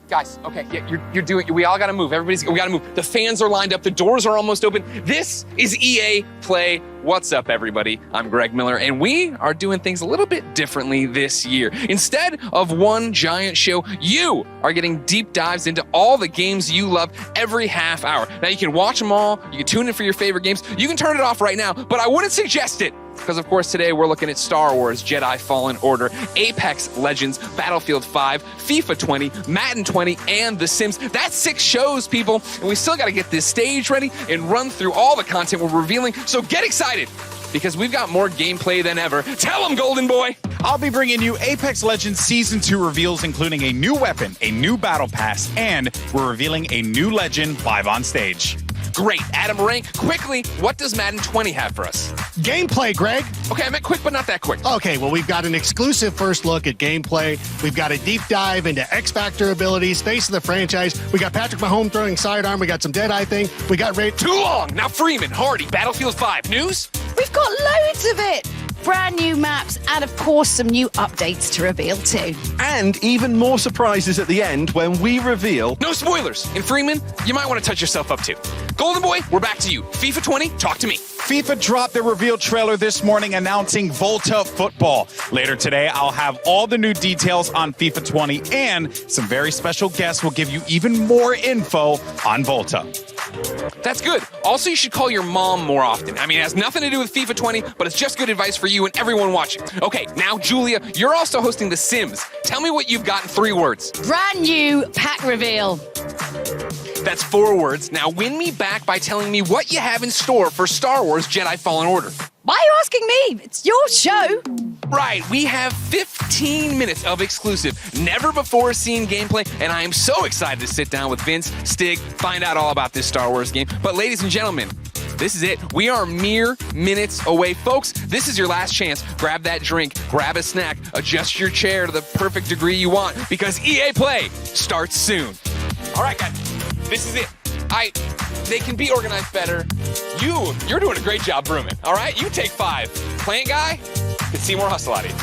Guys, okay, yeah, you're doing, we all gotta move. We gotta move. The fans are lined up. The doors are almost open. This is EA Play. What's up, everybody? I'm Greg Miller, and we are doing things a little bit differently this year. Instead of one giant show, you are getting deep dives into all the games you love every half hour. Now, you can watch them all. You can tune in for your favorite games. You can turn it off right now, but I wouldn't suggest it. Because, of course, today we're looking at Star Wars Jedi Fallen Order, Apex Legends, Battlefield 5, FIFA 20, Madden 20, and The Sims. That's 6 shows, people, and we still got to get this stage ready and run through all the content we're revealing. So get excited, because we've got more gameplay than ever. Tell them, Golden Boy! I'll be bringing you Apex Legends Season 2 reveals, including a new weapon, a new battle pass, and we're revealing a new legend live on stage. Great. Adam Rank, quickly, what does Madden 20 have for us? Gameplay, Greg. Okay, I meant quick, but not that quick. Okay, well, we've got an exclusive first look at gameplay. We've got a deep dive into X-Factor abilities, face of the franchise. We got Patrick Mahomes throwing sidearm. We got some Deadeye thing. We got Ray. Too long. Now Freeman, Hardy, Battlefield 5. News? We've got loads of it. Brand new maps and, of course, some new updates to reveal too. And even more surprises at the end when we reveal... No spoilers. And Freeman, you might want to touch yourself up too. Golden Boy, we're back to you. FIFA 20, talk to me. FIFA dropped their reveal trailer this morning announcing Volta Football. Later today, I'll have all the new details on FIFA 20, and some very special guests will give you even more info on Volta. That's good. Also, you should call your mom more often. I mean, it has nothing to do with FIFA 20, but it's just good advice for you and everyone watching. Okay, now, Julia, you're also hosting The Sims. Tell me what you've got in 3 words. Brand new pack reveal. That's 4 words. Now win me back by telling me what you have in store for Star Wars Jedi Fallen Order. Why are you asking me? It's your show. Right, we have 15 minutes of exclusive, never-before-seen gameplay, and I am so excited to sit down with Vince, Stig, find out all about this Star Wars game. But ladies and gentlemen, this is it. We are mere minutes away. Folks, this is your last chance. Grab that drink, grab a snack, adjust your chair to the perfect degree you want, because EA Play starts soon. All right, guys, this is it. They can be organized better. You're doing a great job brooming, all right? You take 5. Plant guy, can see more hustle out of you.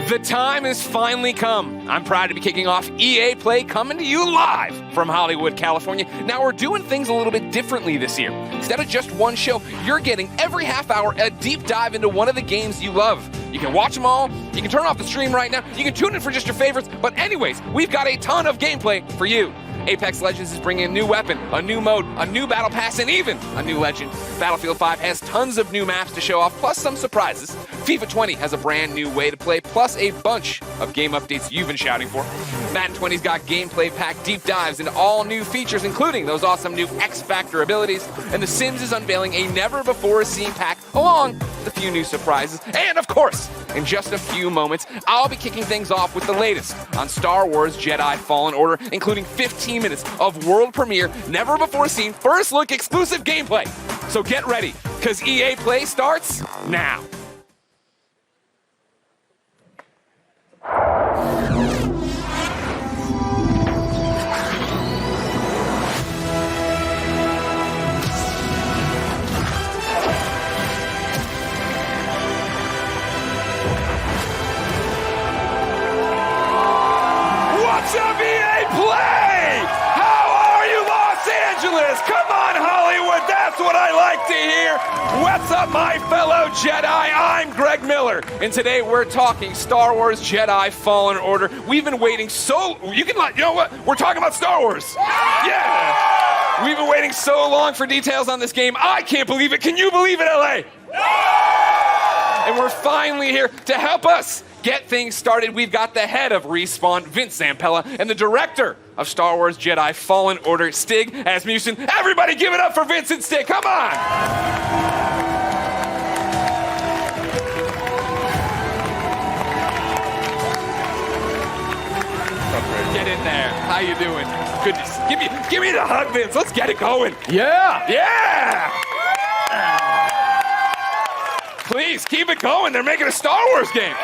The time has finally come. I'm proud to be kicking off EA Play, coming to you live from Hollywood, California. Now, we're doing things a little bit differently this year. Instead of just one show, you're getting every half hour a deep dive into one of the games you love. You can watch them all. You can turn off the stream right now. You can tune in for just your favorites. But anyways, we've got a ton of gameplay for you. Apex Legends is bringing a new weapon, a new mode, a new battle pass, and even a new legend. Battlefield 5 has tons of new maps to show off, plus some surprises. FIFA 20 has a brand new way to play, plus a bunch of game updates you've been shouting for. Madden 20's got gameplay packed deep dives into all new features, including those awesome new X Factor abilities. And The Sims is unveiling a never-before-seen pack, along with a few new surprises. And of course, in just a few moments, I'll be kicking things off with the latest on Star Wars Jedi Fallen Order, including 15 minutes of world premiere, never-before-seen, first-look exclusive gameplay. So get ready, because EA Play starts now. What's up, EA Play? How are you, Los Angeles? Come on, Hollywood, that's what I like to hear. What's up, my fellow Jedi? I'm Greg Miller, and today we're talking Star Wars Jedi Fallen Order. We've been waiting you know what? We're talking about Star Wars. Yeah! We've been waiting so long for details on this game. I can't believe it. Can you believe it, LA? And we're finally here to help us get things started. We've got the head of Respawn, Vince Zampella, and the director of Star Wars Jedi Fallen Order, Stig Asmussen. Everybody give it up for Vince and Stig. Come on! Get in there. How you doing? Goodness. Give me the hug, Vince. Let's get it going. Yeah! Yeah! Please, keep it going. They're making a Star Wars game.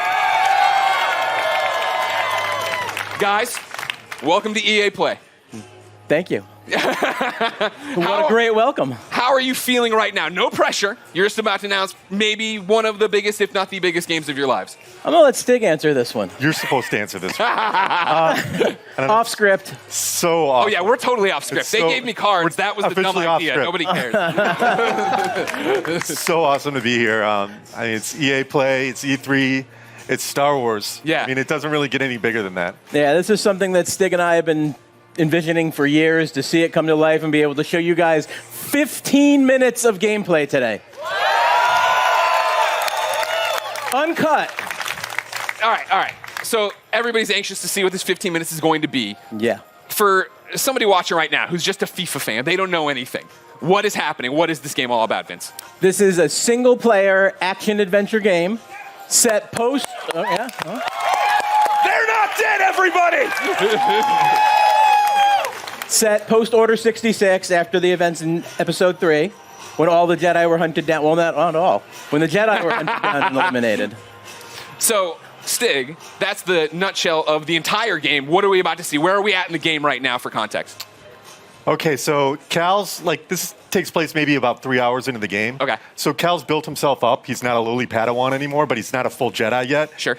Guys, welcome to EA Play. Thank you. What a great welcome. How are you feeling right now? No pressure. You're just about to announce maybe one of the biggest, if not the biggest, games of your lives. I'm going to let Stig answer this one. You're supposed to answer this. Off script. So awesome. Oh, yeah, we're totally off script. They gave me cards. That was the dumb officially off idea. script. Nobody cares. It's so awesome to be here. It's EA Play, it's E3, it's Star Wars. Yeah. I mean, it doesn't really get any bigger than that. Yeah, this is something that Stig and I have been envisioning for years, to see it come to life and be able to show you guys 15 minutes of gameplay today. Uncut. All right. So everybody's anxious to see what this 15 minutes is going to be. Yeah. For somebody watching right now who's just a FIFA fan, they don't know anything. What is happening? What is this game all about, Vince? This is a single-player action-adventure game set post... Oh, yeah. Oh. They're not dead, everybody! Set post-Order 66 after the events in Episode 3, when all the Jedi were hunted down. Well, not all. When the Jedi were hunted down and eliminated. So, Stig, that's the nutshell of the entire game. What are we about to see? Where are we at in the game right now for context? Okay, so Cal's, this takes place maybe about 3 hours into the game. Okay. So Cal's built himself up. He's not a lowly Padawan anymore, but he's not a full Jedi yet. Sure.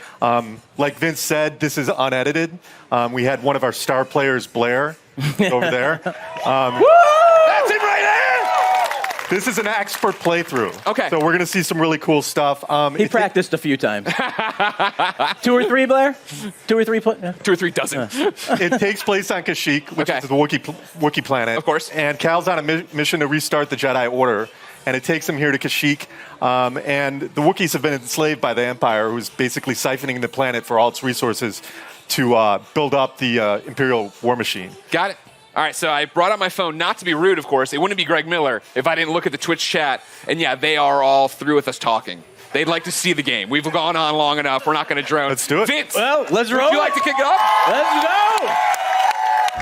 Like Vince said, this is unedited. We had one of our star players, Blair, over there. That's it right there! This is an expert playthrough. Okay. So we're going to see some really cool stuff. He practiced a few times. 2 or 3, Blair? 2 or 3? 2 or 3 dozen. It takes place on Kashyyyk, which Okay. is the Wookiee planet. Of course. And Cal's on a mission to restart the Jedi Order. And it takes him here to Kashyyyk. And the Wookiees have been enslaved by the Empire, who's basically siphoning the planet for all its resources to build up the Imperial war machine. Got it. All right, so I brought up my phone, not to be rude, of course. It wouldn't be Greg Miller if I didn't look at the Twitch chat. And yeah, they are all through with us talking. They'd like to see the game. We've gone on long enough. We're not going to drone. Let's do it. Vince, Well, let's roll. would you like to kick it off? Let's go!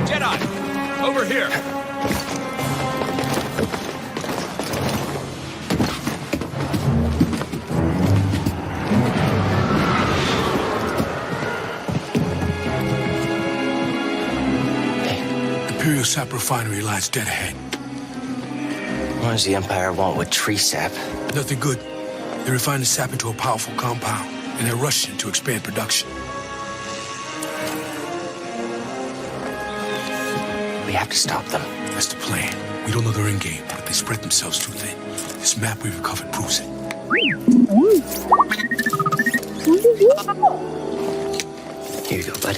Jedi, over here. Imperial sap refinery lies dead ahead. What does the Empire want with tree sap? Nothing good. They refine the sap into a powerful compound, and they're rushing to expand production. We have to stop them. That's the plan. We don't know their end game, but they spread themselves too thin. This map we recovered proves it. Here you go, bud.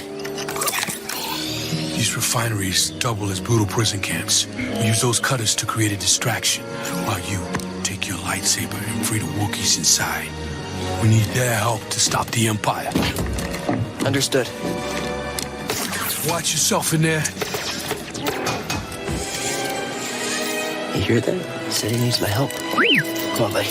These refineries double as brutal prison camps. We use those cutters to create a distraction, while you take your lightsaber and free the Wookiees inside. We need their help to stop the Empire. Understood. Watch yourself in there. You hear that? Said he needs my help. Come on, buddy.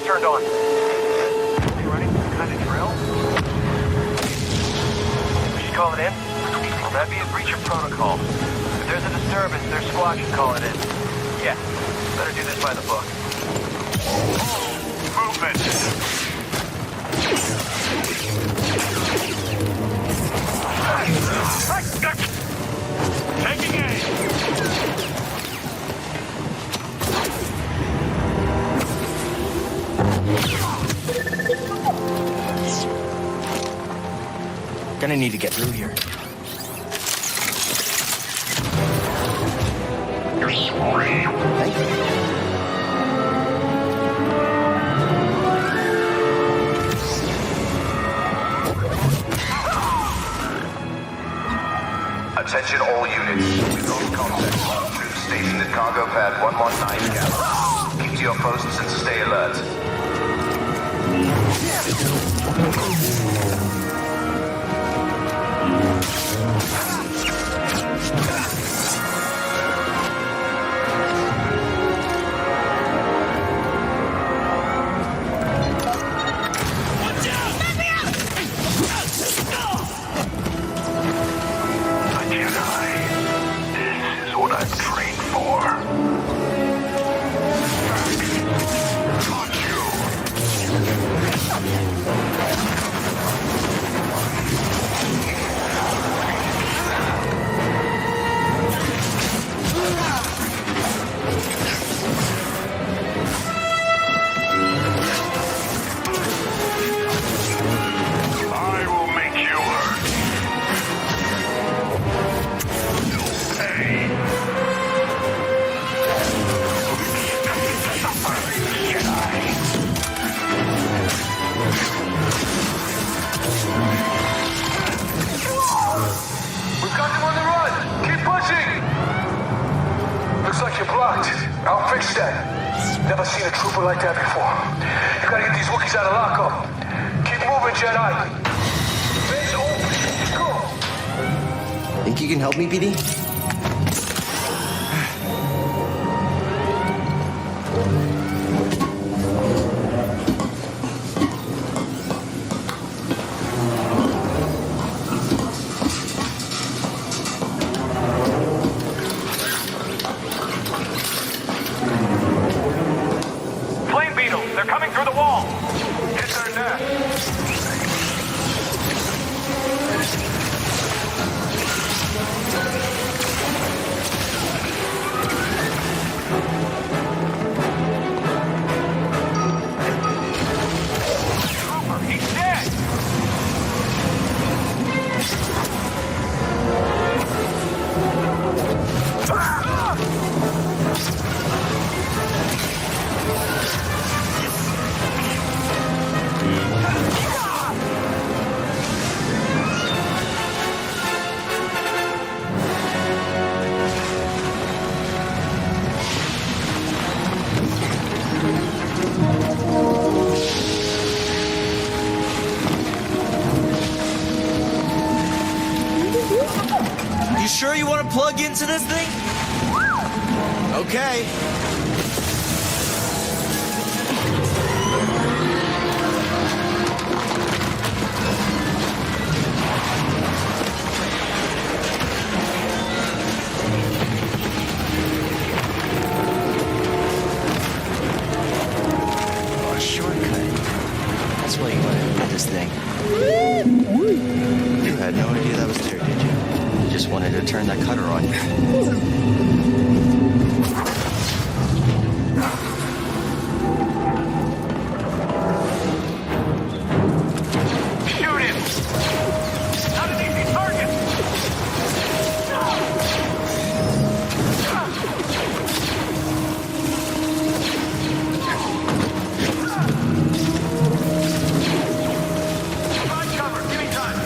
turned on. Are you running some kind of drill? We should call it in? Well, that'd be a breach of protocol. If there's a disturbance, their squad should call it in. Yeah, better do this by the book. Movement! Taking aim! Gonna need to get through here. Thank you. Attention all units. We've lost contact with our troops stationed at cargo pad 119 Gamma. Keep to your posts and stay alert. I'll fix that. Never seen a trooper like that before. You gotta get these Wookiees out of lockup. Keep moving, Jedi. Base open. Go. Think you can help me, BD? They're coming through the wall. Hit their nest. Trooper, he's dead. Sure you want to plug into this thing? Okay. Oh, a shortcut. That's why you wanted to put this thing. You had no idea that was there, did you? Just wanted to turn that cutter on you. Shoot him! Not an easy target! Find cover, give me time!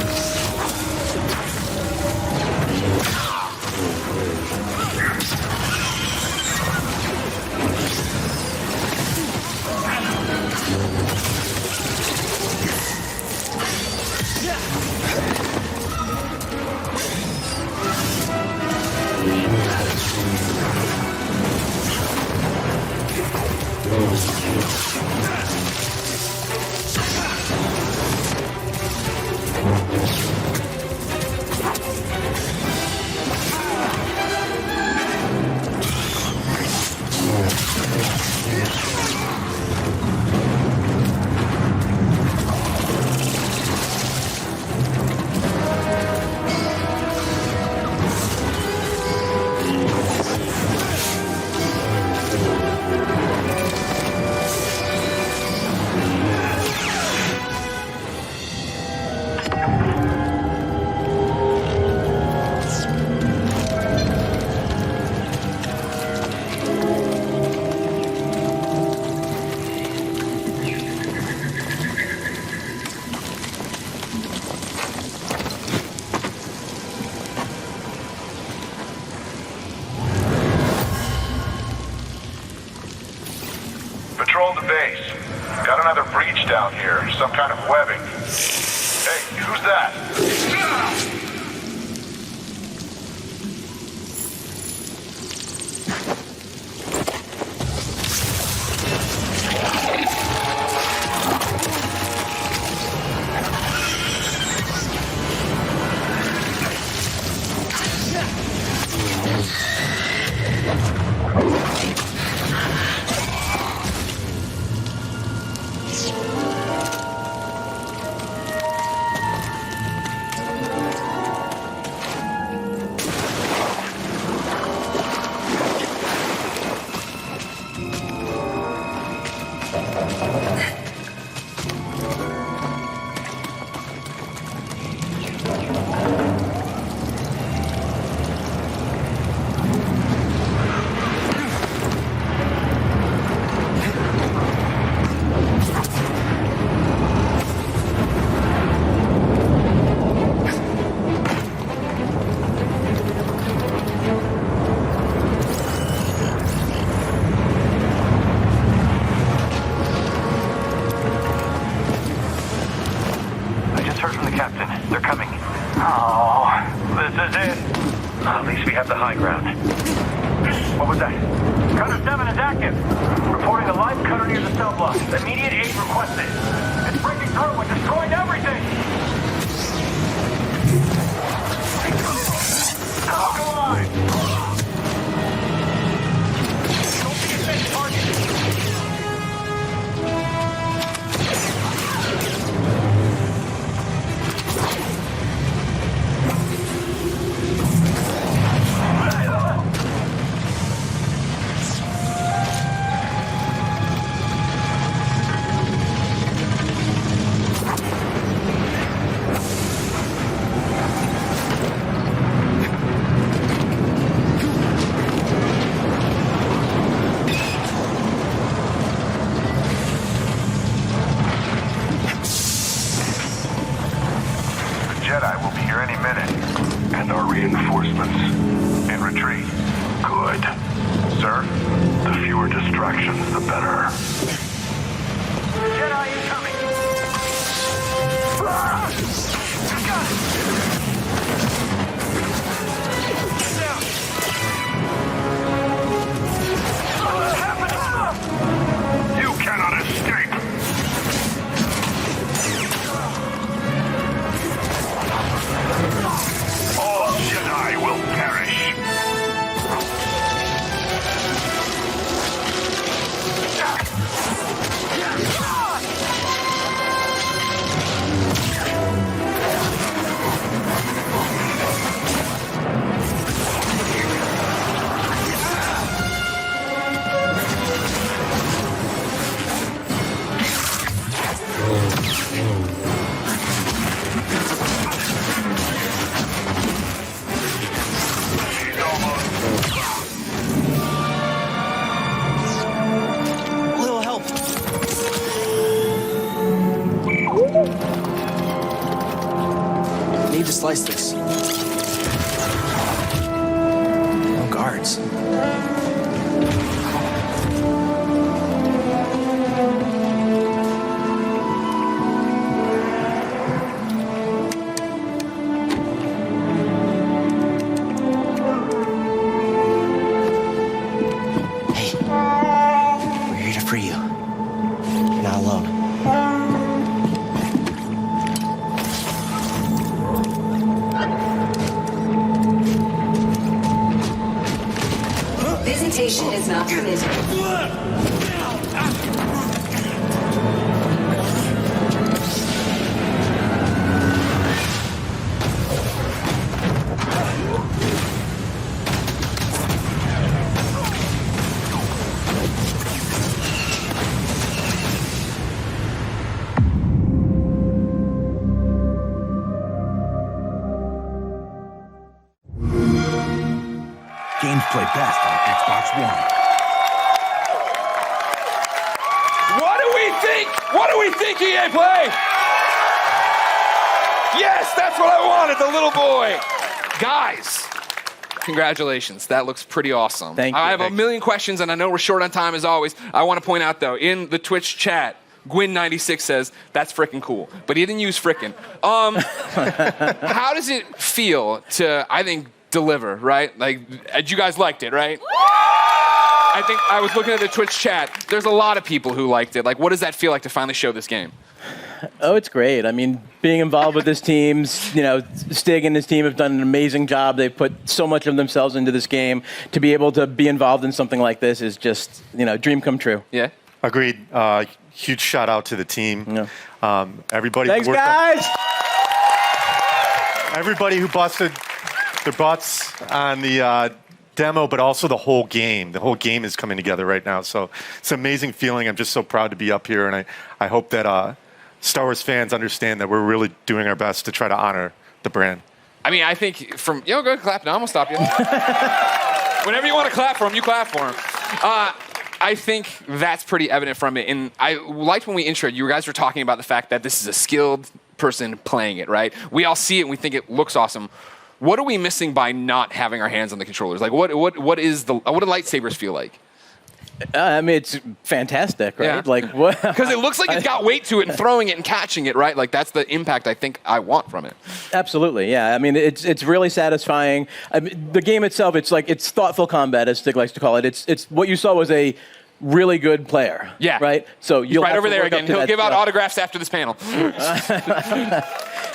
down here. Some kind of webbing. Hey, who's that? They're coming. Oh, this is it. At least we have the high ground. What was that? Cutter 7 is active. Reporting a live cutter near the cell block. Immediate aid requested. It's breaking through and destroying everything. Oh, come on. Don't be a dead target. Jedi will be here any minute. And our reinforcements in retreat. Good. Sir, the fewer distractions, the better. Jedi incoming. Ah! Got it. Get down. What's happening? You cannot escape. All Jedi will perish. Little help. Need to slice this. No guards. Hey, we're here to free you. You're not alone. Visitation is not permitted. Games play best on Xbox One. What do we think? What do we think, EA Play? Yes, that's what I wanted, the little boy. Guys, congratulations. That looks pretty awesome. Thank you. I have a million questions, and I know we're short on time as always. I want to point out, though, in the Twitch chat, Gwyn96 says, that's frickin' cool. But he didn't use frickin'. How does it feel to, I think, deliver, right? Like, you guys liked it, right? I think I was looking at the Twitch chat. There's a lot of people who liked it. Like, what does that feel like to finally show this game? Oh, it's great. I mean, being involved with this team, Stig and his team have done an amazing job. They've put so much of themselves into this game. To be able to be involved in something like this is just, dream come true. Yeah. Agreed. Huge shout out to the team. Yeah. Everybody. Thanks, guys. Everybody who busted their butts on the demo, but also the whole game. The whole game is coming together right now. So it's an amazing feeling. I'm just so proud to be up here, and I hope that Star Wars fans understand that we're really doing our best to try to honor the brand. I mean, I think go ahead, clap now. I'm going to stop you. Whenever you want to clap for him, you clap for him. I think that's pretty evident from it. And I liked when we introed, you guys were talking about the fact that this is a skilled person playing it, right? We all see it and we think it looks awesome. What are we missing by not having our hands on the controllers? Like, what do lightsabers feel like? I mean, it's fantastic, right? Yeah. Like what? Because it looks like it's got weight to it, and throwing it and catching it, right? Like that's the impact I think I want from it. Absolutely, yeah. I mean, it's really satisfying. I mean, the game itself, it's thoughtful combat, as Stig likes to call it. It's what you saw was a really good player. Yeah. Right. So you'll right over there again. He'll give out autographs after this panel.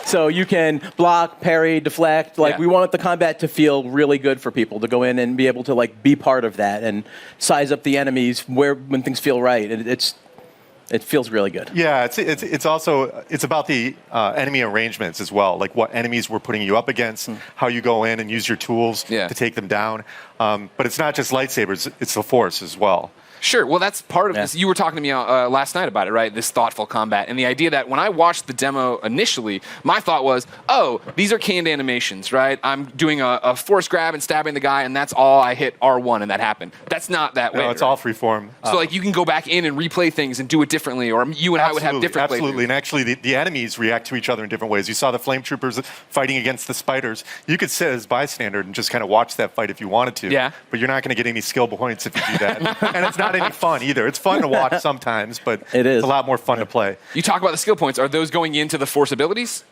So you can block, parry, deflect. Like we want the combat to feel really good for people to go in and be able to be part of that and size up the enemies when things feel right. It feels really good. Yeah, it's also about the enemy arrangements as well, like what enemies we're putting you up against, how you go in and use your tools to take them down. But it's not just lightsabers; it's the Force as well. Sure. Well, that's part of this. You were talking to me last night about it, right? This thoughtful combat. And the idea that when I watched the demo initially, my thought was, oh, these are canned animations, right? I'm doing a force grab and stabbing the guy, and that's all I hit R1 and that happened. That's not that way. No, it's all freeform. So, you can go back in and replay things and do it differently, or you and I would have different Absolutely. And actually, the enemies react to each other in different ways. You saw the flame troopers fighting against the spiders. You could sit as bystander and just kind of watch that fight if you wanted to. Yeah. But you're not going to get any skill points if you do that. And it's not any fun either. It's fun to watch sometimes, but it's a lot more fun to play. You talk about the skill points. Are those going into the Force abilities?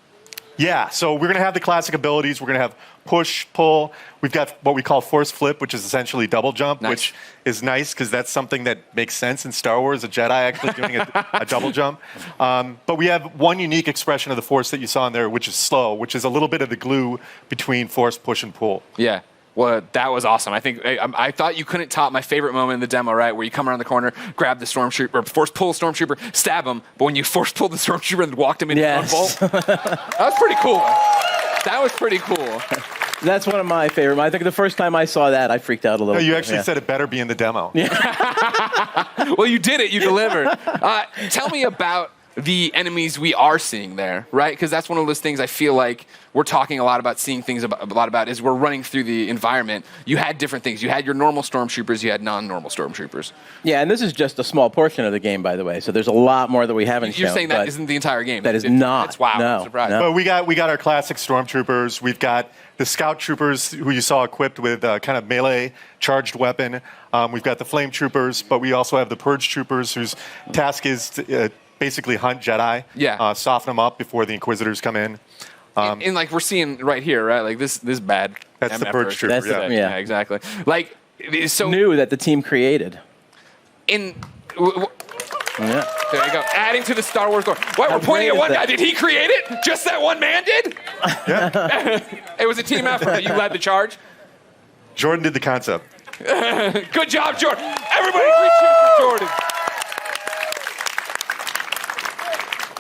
Yeah, so we're going to have the classic abilities. We're going to have push, pull. We've got what we call force flip, which is essentially double jump, which is nice because that's something that makes sense in Star Wars, a Jedi actually doing a double jump. But we have one unique expression of the Force that you saw in there, which is slow, which is a little bit of the glue between force, push, and pull. Yeah. Well, that was awesome. I think I thought you couldn't top my favorite moment in the demo, right? Where you come around the corner, grab the stormtrooper, or force pull stormtrooper, stab him. But when you force pulled the stormtrooper and walked him into the bolt, that was pretty cool. That was pretty cool. That's one of my favorite. I think the first time I saw that, I freaked out a little. No, you actually said it better be in the demo. Yeah. Well, you did it. You delivered. Tell me about the enemies we are seeing there, right? Because that's one of those things I feel like we're talking a lot about, seeing things a lot about, is we're running through the environment. You had different things. You had your normal stormtroopers. You had non-normal stormtroopers. Yeah, and this is just a small portion of the game, by the way. So there's a lot more that we haven't shown. You're saying that isn't the entire game? That is not. It's wow. No, I'm surprised. No. But we got our classic stormtroopers. We've got the scout troopers who you saw equipped with kind of melee charged weapon. We've got the flame troopers, but we also have the purge troopers whose task is to basically hunt Jedi, soften them up before the Inquisitors come in. And like we're seeing right here, right? Like this bad. That's the purge trooper. Yeah, exactly. Like it's so new that the team created. There you go. Adding to the Star Wars lore. What, we're pointing at one guy. Did he create it? Just that one man did? Yeah. It was a team effort. You led the charge. Jordan did the concept. Good job, Jordan. Everybody, please cheer for Jordan.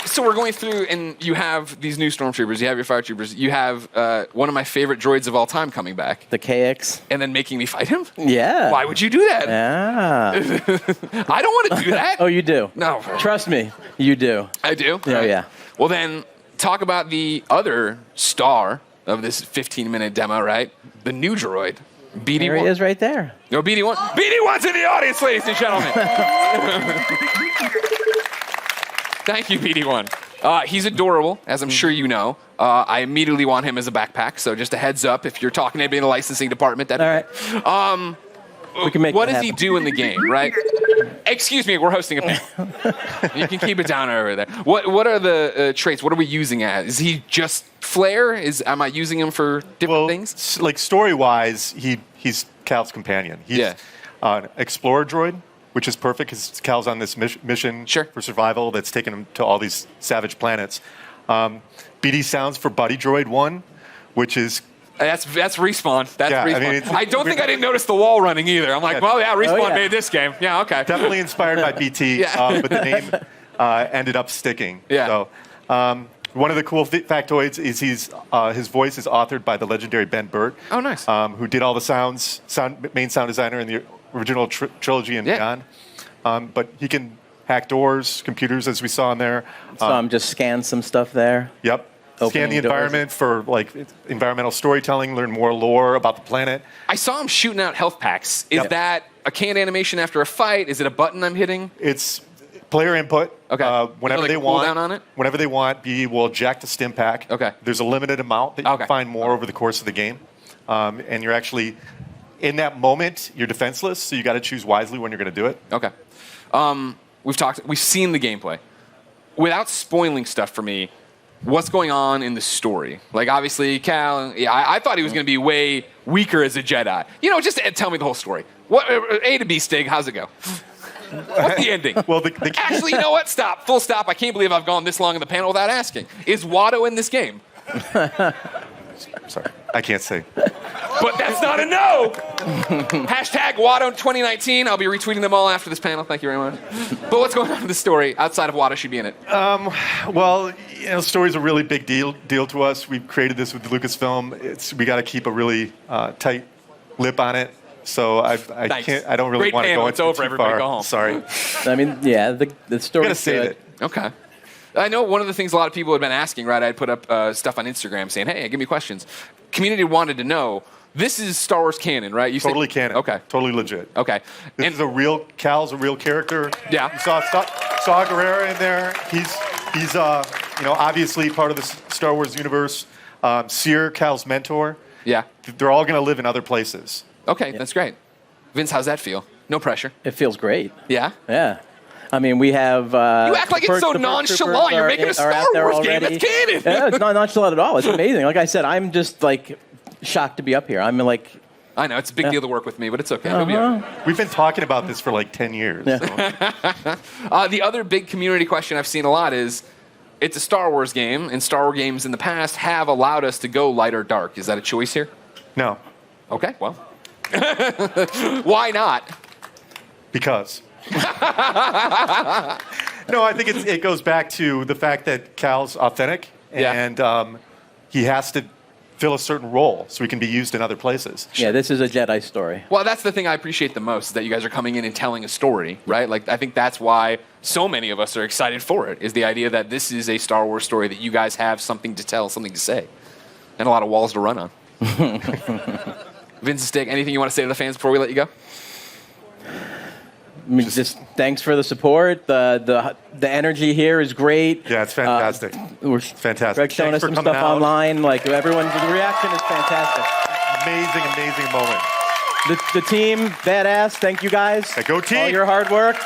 So we're going through, and you have these new stormtroopers. You have your fire troopers. You have one of my favorite droids of all time coming back. The KX. And then making me fight him? Yeah. Why would you do that? Yeah. I don't want to do that. Oh, you do? No. Trust me, you do. I do? Oh, yeah. Well, then, talk about the other star of this 15-minute demo, right? The new droid, BD1. There he is right there. No, BD1. BD1's in the audience, ladies and gentlemen. Thank you, BD1. He's adorable, as I'm sure you know. I immediately want him as a backpack, so just a heads up if you're talking to anybody in the licensing department. All right. We can make what that does he happen. do in the game, right? Excuse me, we're hosting a panel. You can keep it down over there. What are the traits? What are we using as? Is he just flair? Am I using him for different things? Like story-wise, he's Cal's companion. He's an explorer droid, which is perfect because Cal's on this mission for survival that's taken him to all these savage planets. BD sounds for Buddy Droid 1, which is... That's Respawn. That's Respawn. I mean, I don't think I didn't notice the wall running either. I'm like, well, yeah, Respawn made this game. Yeah, okay. Definitely inspired by BT, but the name ended up sticking. Yeah. So, one of the cool factoids is his voice is authored by the legendary Ben Burt. Oh, nice. Who did all the main sound designer in the original trilogy and beyond. But he can hack doors, computers, as we saw in there. So just scan some stuff there. Yep. Scan the environment for like environmental storytelling, learn more lore about the planet. I saw him shooting out health packs. Is that a canned animation after a fight? Is it a button I'm hitting? It's player input. Okay. Whenever they want. Cooldown on it? Whenever they want, BD will eject a stim pack. Okay. There's a limited amount that you can find more over the course of the game, and you're actually in that moment. You're defenseless, so you got to choose wisely when you're going to do it. Okay. We've seen the gameplay. Without spoiling stuff for me, what's going on in the story? Like, obviously, Cal, I thought he was going to be way weaker as a Jedi. Just tell me the whole story. What A to B, Stig, how's it go? What's the ending? Well, actually, you know what? Stop. Full stop. I can't believe I've gone this long in the panel without asking. Is Watto in this game? Sorry, I can't say. But that's not a no. Hashtag Watto 2019. I'll be retweeting them all after this panel. Thank you very much. But what's going on in the story outside of Watto should be in it? Well, story's a really big deal to us. We've created this with Lucasfilm. We got to keep a really tight lip on it. So I can't. I don't really want to go into it's over. too Everybody far. go home. Sorry. I mean, yeah, the story. Gotta save it. Okay. I know one of the things a lot of people have been asking, right? I put up stuff on Instagram saying, hey, give me questions. Community wanted to know, this is Star Wars canon, right? You Totally canon. Okay. Totally legit. Okay. This is Cal's a real character. Yeah. You saw Gerrera in there. He's obviously part of the Star Wars universe. Seer, Cal's mentor. Yeah. They're all going to live in other places. Okay, that's great. Vince, how's that feel? No pressure. It feels great. Yeah? Yeah. I mean, we have... you act like it's so nonchalant. You're making a Star Wars game. It's canon. Yeah, it's not nonchalant at all. It's amazing. Like I said, I'm just, shocked to be up here. I'm like... I know. It's a big deal to work with me, but it's okay. We've been talking about this for 10 years. Yeah. So. The other big community question I've seen a lot is, it's a Star Wars game, and Star Wars games in the past have allowed us to go light or dark. Is that a choice here? No. Okay, well. Why not? Because. No, I think it goes back to the fact that Cal's authentic, and he has to fill a certain role so he can be used in other places. Yeah, this is a Jedi story. Well, that's the thing I appreciate the most, is that you guys are coming in and telling a story, right? I think that's why so many of us are excited for it, is the idea that this is a Star Wars story, that you guys have something to tell, something to say, and a lot of walls to run on. Vince and Stig, anything you want to say to the fans before we let you go? I mean, just thanks for the support. The energy here is great. Yeah, it's fantastic. It's fantastic. Greg's showing us some stuff online. The reaction is fantastic. Amazing moment. The team, badass. Thank you guys. Go team. All your hard work.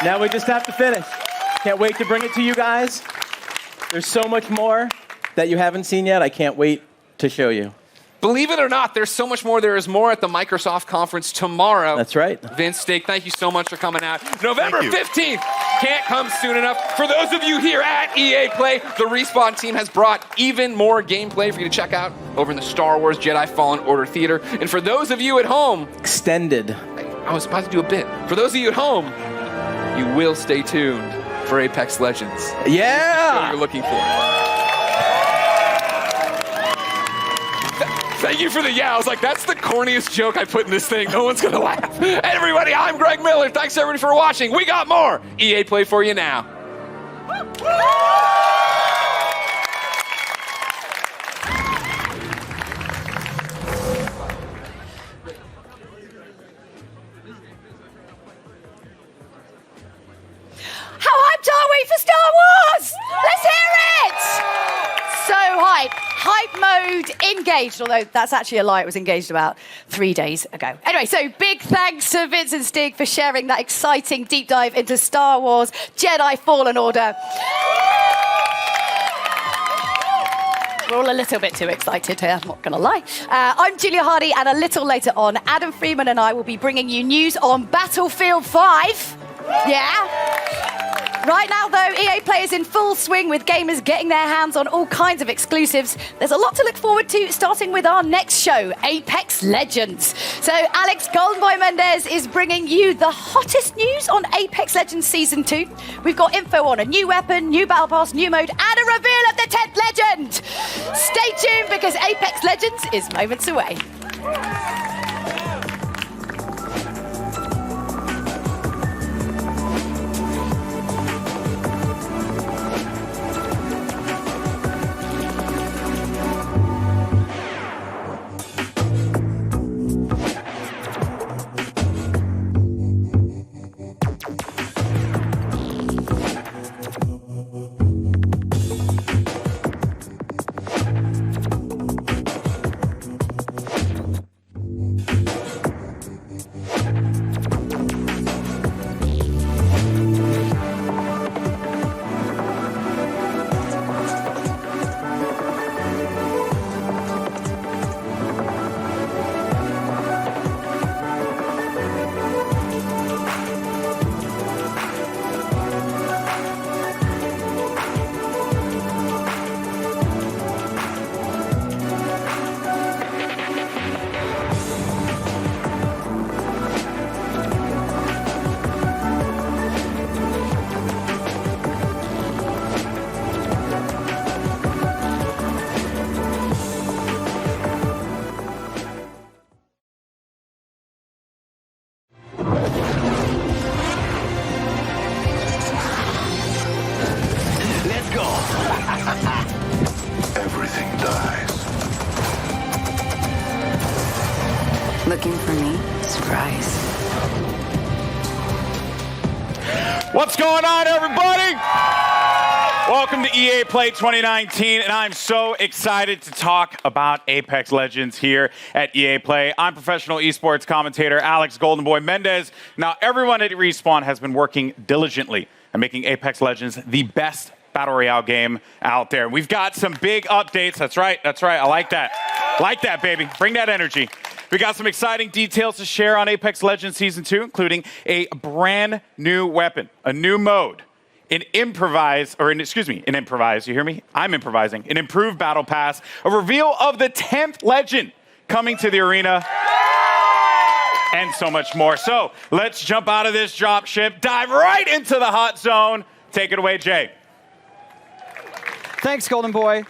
Now we just have to finish. Can't wait to bring it to you guys. There's so much more that you haven't seen yet. I can't wait to show you. Believe it or not, there's so much more. There is more at the Microsoft conference tomorrow. That's right. Vince, Stig, thank you so much for coming out. November 15th. Can't come soon enough. For those of you here at EA Play, the Respawn team has brought even more gameplay for you to check out over in the Star Wars Jedi Fallen Order Theater. And for those of you at home... Extended. I was about to do a bit. For those of you at home, you will stay tuned for Apex Legends. Yeah! What you're looking for. Thank you for the I was like, that's the corniest joke I put in this thing. No one's going to laugh. Hey, everybody, I'm Greg Miller. Thanks, everybody, for watching. We got more EA Play for you now. How hyped are we for Star Wars? Let's hear it! So hype. Hype mode engaged, although that's actually a lie. It was engaged about 3 days ago. Anyway, so big thanks to Vince and Stig for sharing that exciting deep dive into Star Wars Jedi Fallen Order. We're all a little bit too excited here, I'm not going to lie. I'm Julia Hardy, and a little later on, Adam Freeman and I will be bringing you news on Battlefield 5. Yeah. Right now, though, EA Play is in full swing with gamers getting their hands on all kinds of exclusives. There's a lot to look forward to, starting with our next show, Apex Legends. So Alex Goldenboy Mendez is bringing you the hottest news on Apex Legends Season 2. We've got info on a new weapon, new battle pass, new mode, and a reveal of the 10th legend. Stay tuned, because Apex Legends is moments away. Everything dies. Looking for me? Surprise. What's going on, everybody? Welcome to EA Play 2019, and I'm so excited to talk about Apex Legends here at EA Play. I'm professional esports commentator Alex Goldenboy Mendez. Now, everyone at Respawn has been working diligently at making Apex Legends the best Battle Royale game out there. We've got some big updates. That's right. I like that. Like that, baby. Bring that energy. We got some exciting details to share on Apex Legends Season 2, including a brand new weapon, a new mode, an improvise, you hear me? I'm improvising. An improved battle pass, a reveal of the 10th legend coming to the arena, and so much more. So let's jump out of this drop ship, dive right into the hot zone. Take it away, Jay. Thanks, Golden Boy.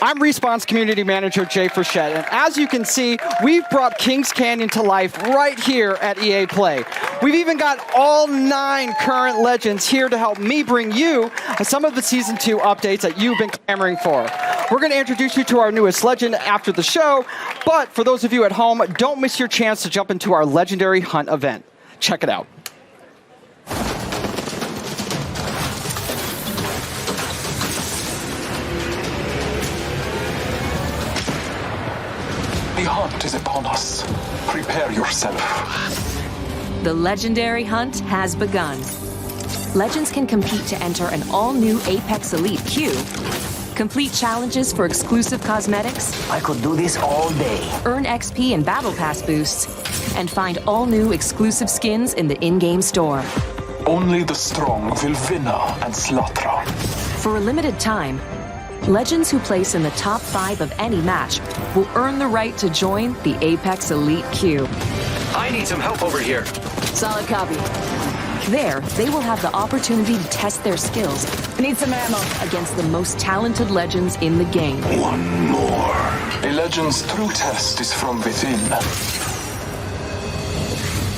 I'm Respawn's community manager, Jay Frechette, and as you can see, we've brought Kings Canyon to life right here at EA Play. We've even got all 9 current legends here to help me bring you some of the Season 2 updates that you've been clamoring for. We're going to introduce you to our newest legend after the show, but for those of you at home, don't miss your chance to jump into our Legendary Hunt event. Check it out. The hunt is upon us. Prepare yourself. The Legendary Hunt has begun. Legends can compete to enter an all-new Apex Elite queue, complete challenges for exclusive cosmetics. I could do this all day. Earn XP and Battle Pass boosts, and find all-new exclusive skins in the in-game store. Only the strong will win and slaughter. For a limited time, legends who place in the top 5 of any match will earn the right to join the Apex Elite queue. I need some help over here. Solid copy. There, they will have the opportunity to test their skills. Need some ammo. Against the most talented legends in the game. One more. A legend's true test is from within.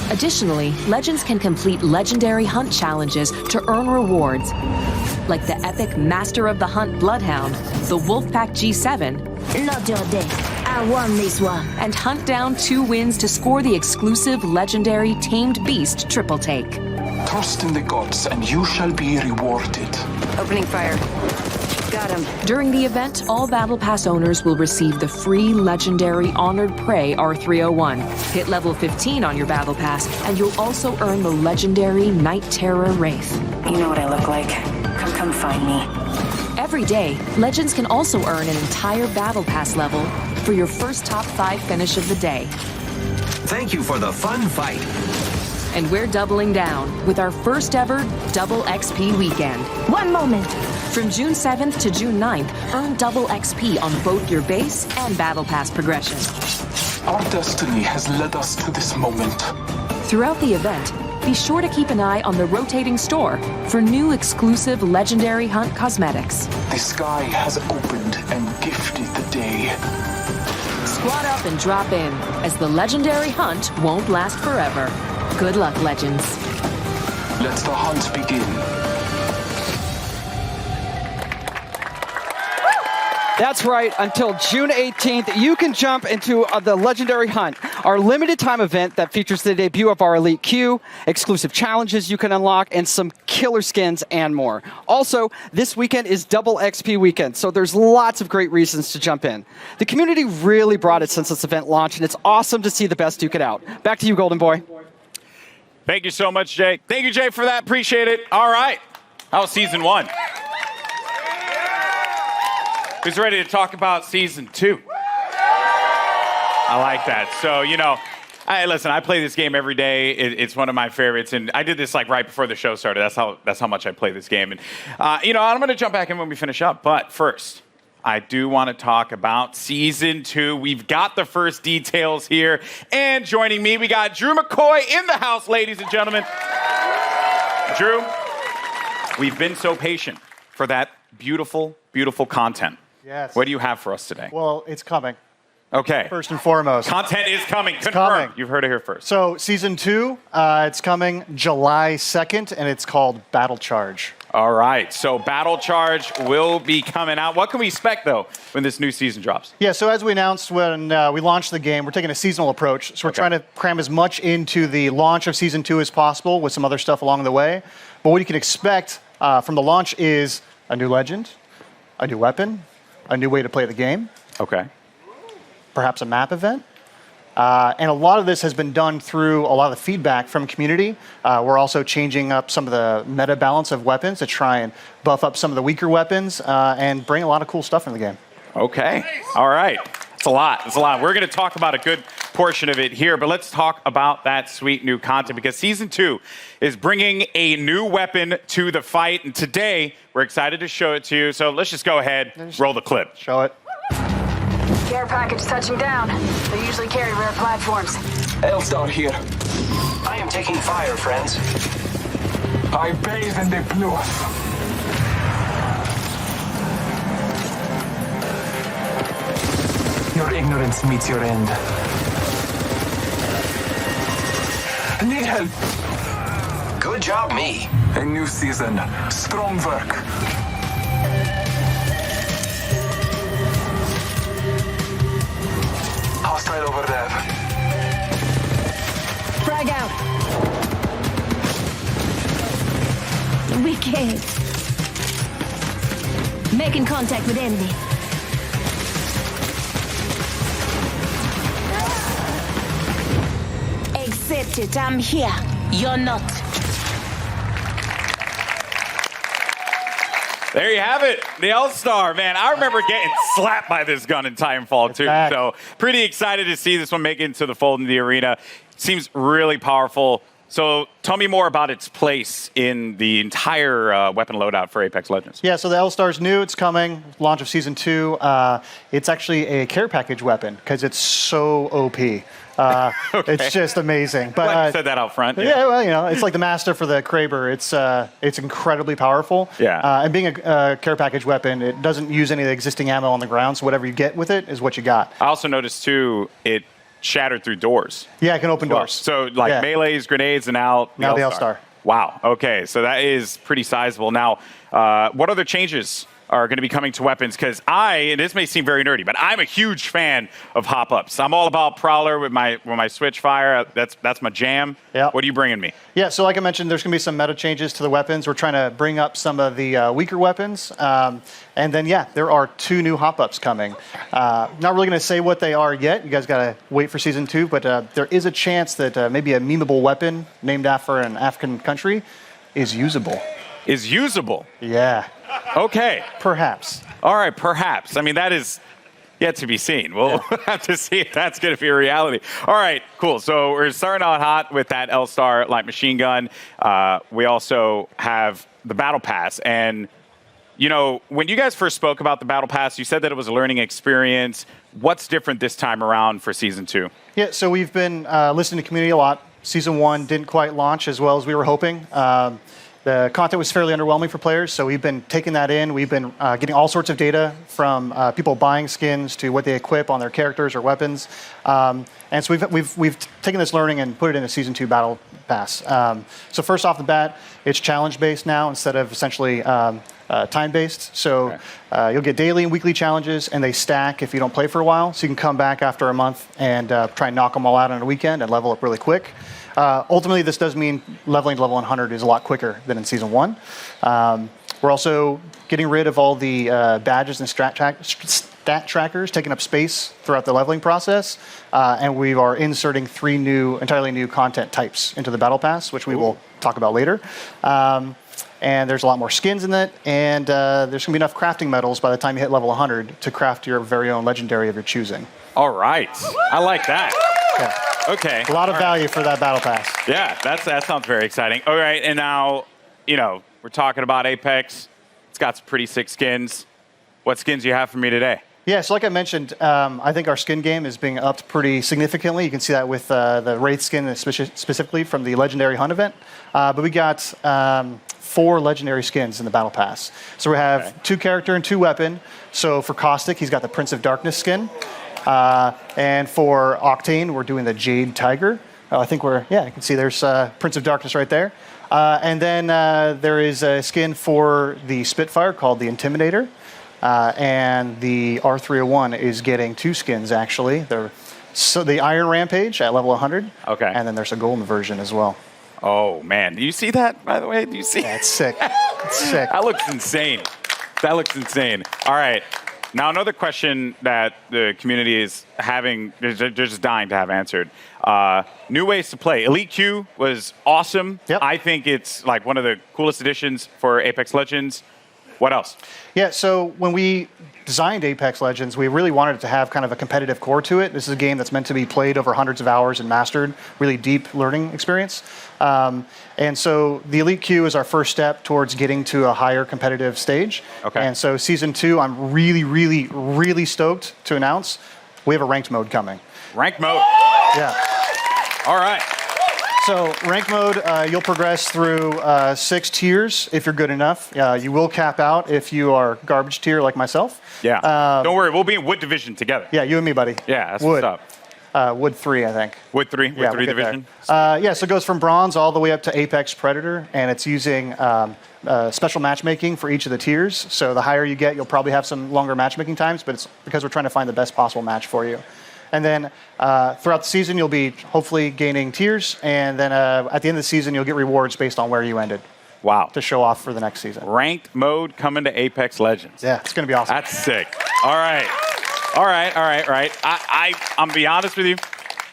Additionally, legends can complete legendary hunt challenges to earn rewards, like the epic Master of the Hunt Bloodhound, the Wolfpack G7, Not your day. I won this one. and hunt down 2 wins to score the exclusive legendary Tamed Beast triple take. Trust in the gods and you shall be rewarded. Opening fire. Got him. During the event, all Battle Pass owners will receive the free legendary Honored Prey R301. Hit level 15 on your Battle Pass, and you'll also earn the legendary Night Terror Wraith. You know what I look like. Come find me. Every day, Legends can also earn an entire Battle Pass level for your first top 5 finish of the day. Thank you for the fun fight. And we're doubling down with our first ever Double XP weekend. One moment. From June 7th to June 9th, earn double XP on both your base and Battle Pass progression. Our destiny has led us to this moment. Throughout the event, be sure to keep an eye on the rotating store for new exclusive Legendary Hunt cosmetics. The sky has opened and gifted the day. Squat up and drop in, as the Legendary Hunt won't last forever. Good luck, Legends. Let the hunt begin. That's right. Until June 18th, you can jump into the Legendary Hunt, our limited time event that features the debut of our Elite Q, exclusive challenges you can unlock, and some killer skins and more. Also, this weekend is Double XP weekend, so there's lots of great reasons to jump in. The community really brought it since this event launched, and it's awesome to see the best duke it out. Back to you, Golden Boy. Thank you so much, Jay. Thank you, Jay, for that. Appreciate it. All right. That was season 1. Who's ready to talk about season 2? I like that. So, listen, I play this game every day. It's one of my favorites, and I did this like right before the show started. That's how much I play this game. And I'm going to jump back in when we finish up. But first, I do want to talk about season 2. We've got the first details here, and joining me, we got Drew McCoy in the house, ladies and gentlemen. Drew, we've been so patient for that beautiful, beautiful content. Yes. What do you have for us today? Well, it's coming. Okay. First and foremost. Content is coming. It's Confirmed. coming. You've heard it here first. So, season 2, it's coming July 2nd, and it's called Battle Charge. All right. So, Battle Charge will be coming out. What can we expect, though, when this new season drops? Yeah, so as we announced when we launched the game, we're taking a seasonal approach. So, we're trying to cram as much into the launch of season 2 as possible with some other stuff along the way. But what you can expect from the launch is a new legend, a new weapon, a new way to play the game. Okay. Perhaps a map event. And a lot of this has been done through a lot of the feedback from community. We're also changing up some of the meta balance of weapons to try and buff up some of the weaker weapons and bring a lot of cool stuff in the game. Okay. All right. It's a lot. It's a lot. We're going to talk about a good portion of it here, but let's talk about that sweet new content because season 2 is bringing a new weapon to the fight. And today, we're excited to show it to you. So let's just go ahead, roll the clip. Show it. Care package touching down. They usually carry rare platforms. Elstar here. I am taking fire, friends. I bathe in the blue. Your ignorance meets your end. Need help. Good job, me. A new season. Strong work. Hostile over there. Frag out. Wicked. Making contact with enemy. Accept it, I'm here. You're not. There you have it, the L-Star, man. I remember getting slapped by this gun in Titanfall 2. So pretty excited to see this one make it into the fold in the arena. Seems really powerful. So tell me more about its place in the entire weapon loadout for Apex Legends. Yeah, so the L-Star's new. It's coming. Launch of Season 2. It's actually a care package weapon because it's so OP. It's just amazing. But Glad you said that out front. Yeah, well, it's like the master for the Kraber. It's incredibly powerful. Yeah. And being a care package weapon, it doesn't use any of the existing ammo on the ground, so whatever you get with it is what you got. I also noticed, too, it shattered through doors. Yeah, it can open doors. So, melees, grenades, and now the L-Star. Wow. Okay, so that is pretty sizable. Now, what other changes are going to be coming to weapons, because and this may seem very nerdy, but I'm a huge fan of hop-ups. I'm all about Prowler with my Switch Fire. That's my jam. Yeah. What are you bringing me? Yeah, so like I mentioned, there's going to be some meta changes to the weapons. We're trying to bring up some of the weaker weapons. And then, there are 2 new hop-ups coming. Not really going to say what they are yet. You guys got to wait for Season 2. But there is a chance that maybe a memeable weapon named after an African country is usable. Is usable? Yeah. Okay. Perhaps. All right, perhaps. I mean, that is yet to be seen. We'll have to see if that's going to be a reality. All right, cool. So we're starting out hot with that L-Star light machine gun. We also have the Battle Pass. And, when you guys first spoke about the Battle Pass, you said that it was a learning experience. What's different this time around for Season 2? Yeah, so we've been listening to community a lot. Season 1 didn't quite launch as well as we were hoping. The content was fairly underwhelming for players, so we've been taking that in. We've been getting all sorts of data from people buying skins to what they equip on their characters or weapons. And so we've taken this learning and put it in a Season 2 Battle Pass. So first off the bat, it's challenge-based now instead of essentially time-based. So you'll get daily and weekly challenges, and they stack if you don't play for a while. So you can come back after a month and try and knock them all out on a weekend and level up really quick. Ultimately, this does mean leveling to level 100 is a lot quicker than in Season 1. We're also getting rid of all the badges and stat trackers, taking up space throughout the leveling process. And we are inserting 3 entirely new content types into the Battle Pass, which we will talk about later. And there's a lot more skins in it, and there's going to be enough crafting metals by the time you hit level 100 to craft your very own legendary of your choosing. All right. I like that. Yeah. Okay. A lot of value for that Battle Pass. Yeah, that sounds very exciting. All right, and now, we're talking about Apex. It's got some pretty sick skins. What skins do you have for me today? Yeah, so like I mentioned, I think our skin game is being upped pretty significantly. You can see that with the Wraith skin specifically from the Legendary Hunt event. But we got 4 legendary skins in the Battle Pass. So we have 2 character and 2 weapon. So for Caustic, he's got the Prince of Darkness skin. And for Octane, we're doing the Jade Tiger. I think you can see there's Prince of Darkness right there. And then there is a skin for the Spitfire called the Intimidator. And the R301 is getting 2 skins, actually. So the Iron Rampage at level 100. Okay. And then there's a golden version as well. Oh, man. Do you see that, by the way? Do you see? Yeah, it's sick. It's sick. That looks insane. All right. Now, another question that the community is having, they're just dying to have answered. New ways to play. Elite Q was awesome. Yep. I think it's like one of the coolest additions for Apex Legends. What else? Yeah, so when we designed Apex Legends, we really wanted it to have kind of a competitive core to it. This is a game that's meant to be played over hundreds of hours and mastered, really deep learning experience. And so the Elite Q is our first step towards getting to a higher competitive stage. Okay. And so Season 2, I'm really, really, really stoked to announce we have a ranked mode coming. Ranked mode? Yeah. All right. So rank mode, you'll progress through 6 tiers if you're good enough. You will cap out if you are garbage tier like myself. Yeah. Don't worry, we'll be in Wood Division together. Yeah, you and me, buddy. Yeah, that's Wood. what's up. Wood 3, I think. Wood 3? Wood 3 Division? So it goes from Bronze all the way up to Apex Predator, and it's using special matchmaking for each of the tiers. So the higher you get, you'll probably have some longer matchmaking times, but it's because we're trying to find the best possible match for you. And then throughout the season, you'll be hopefully gaining tiers. And then at the end of the season, you'll get rewards based on where you ended. Wow. To show off for the next season. Ranked mode coming to Apex Legends. Yeah, it's going to be awesome. That's sick. All right. I'm going to be honest with you.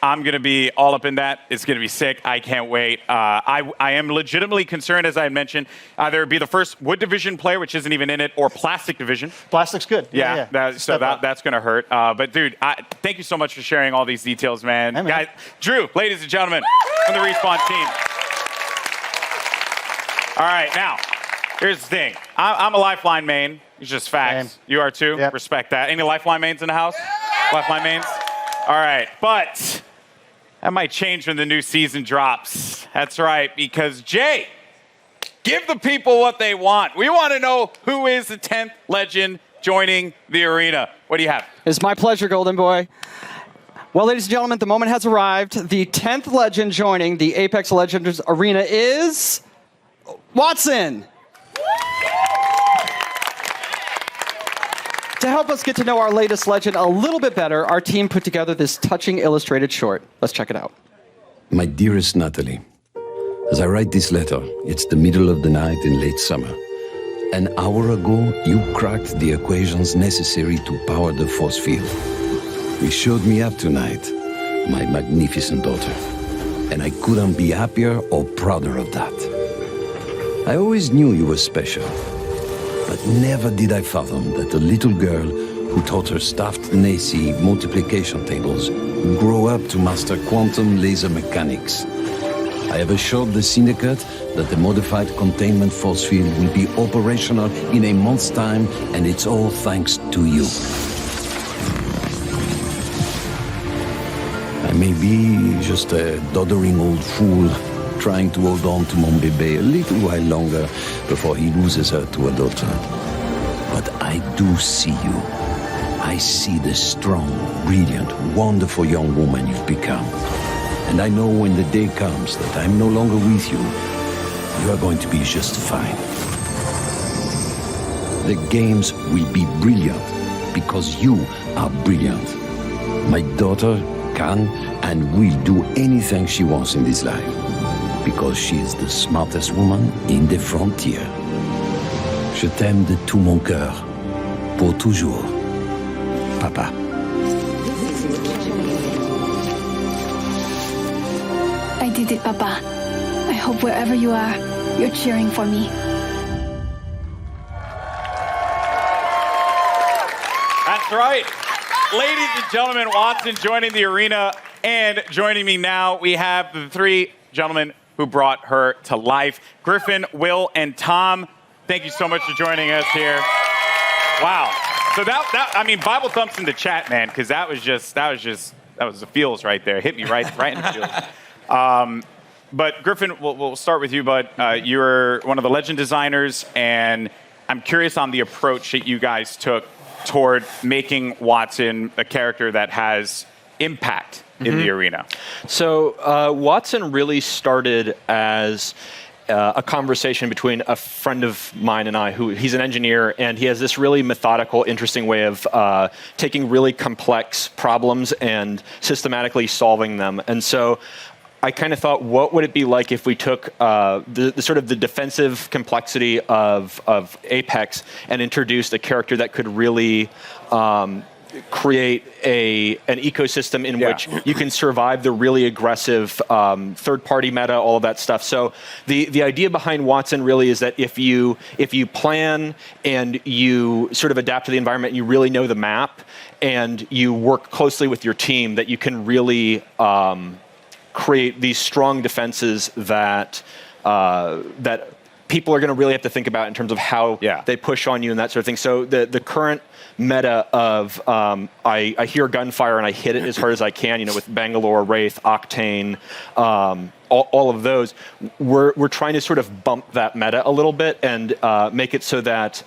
I'm going to be all up in that. It's going to be sick. I can't wait. I am legitimately concerned, as I mentioned, either it be the first Wood Division player, which isn't even in it, or Plastic Division. Plastic's good. Yeah. That's going to hurt. But, dude, thank you so much for sharing all these details, man. Hey, man. Guys, Drew, ladies and gentlemen, from the Respawn team. All right, now, here's the thing. I'm a Lifeline main. It's just facts. Same. You are too? Yep. Respect that. Any Lifeline mains in the house? Lifeline mains? All right, but that might change when the new season drops. That's right, because Jay, give the people what they want. We want to know who is the 10th legend joining the arena. What do you have? It's my pleasure, Golden Boy. Well, ladies and gentlemen, the moment has arrived. The 10th legend joining the Apex Legends arena is Watson. To help us get to know our latest legend a little bit better, our team put together this touching illustrated short. Let's check it out. My dearest Natalie, as I write this letter, it's the middle of the night in late summer. An hour ago, you cracked the equations necessary to power the force field. You showed me up tonight, my magnificent daughter, and I couldn't be happier or prouder of that. I always knew you were special, but never did I fathom that the little girl who taught her staffed Nacy multiplication tables would grow up to master quantum laser mechanics. I have assured the Syndicate that the modified containment force field will be operational in a month's time, and it's all thanks to you. I may be just a doddering old fool trying to hold on to mon bébé a little while longer before he loses her to a daughter. But I do see you. I see the strong, brilliant, wonderful young woman you've become. And I know when the day comes that I'm no longer with you, you are going to be just fine. The games will be brilliant because you are brilliant. My daughter can and will do anything she wants in this life because she is the smartest woman in the frontier. Je t'aime de tout mon cœur, pour toujours, Papa. I did it, Papa. I hope wherever you are, you're cheering for me. That's right. Ladies and gentlemen, Watson joining the arena. And joining me now, we have the three gentlemen who brought her to life. Griffin, Will, and Tom, thank you so much for joining us here. Wow. So Bible thumps in the chat, man, because that was the feels right there. Hit me right in the feels. But Griffin, we'll start with you, bud. You're one of the legend designers, and I'm curious on the approach that you guys took toward making Watson a character that has impact in the arena. So Watson really started as a conversation between a friend of mine and I, he's an engineer, and he has this really methodical, interesting way of taking really complex problems and systematically solving them. And so I kind of thought, what would it be like if we took the sort of the defensive complexity of Apex and introduced a character that could really create an ecosystem in which you can survive the really aggressive third-party meta, all of that stuff. So the idea behind Watson really is that if you plan and you sort of adapt to the environment and you really know the map and you work closely with your team, that you can really create these strong defenses that people are going to really have to think about in terms of how they push on you and that sort of thing. So the current meta of I hear gunfire and I hit it as hard as I can, with Bangalore, Wraith, Octane, all of those, we're trying to sort of bump that meta a little bit and make it so that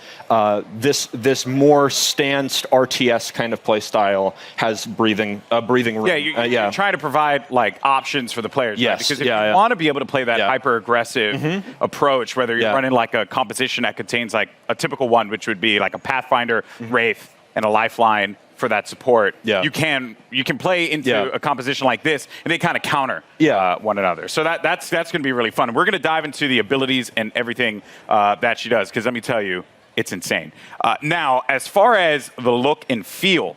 this more stanced RTS kind of play style has breathing room. You're trying to provide like options for the players. Yes. Right? Because if you want to be able to play that hyper aggressive approach, whether you're running like a composition that contains like a typical one, which would be like a Pathfinder, Wraith, and a Lifeline for that support, you can play into a composition like this, and they kind of counter one another. So that's going to be really fun. And we're going to dive into the abilities and everything that she does, because let me tell you, it's insane. Now, as far as the look and feel,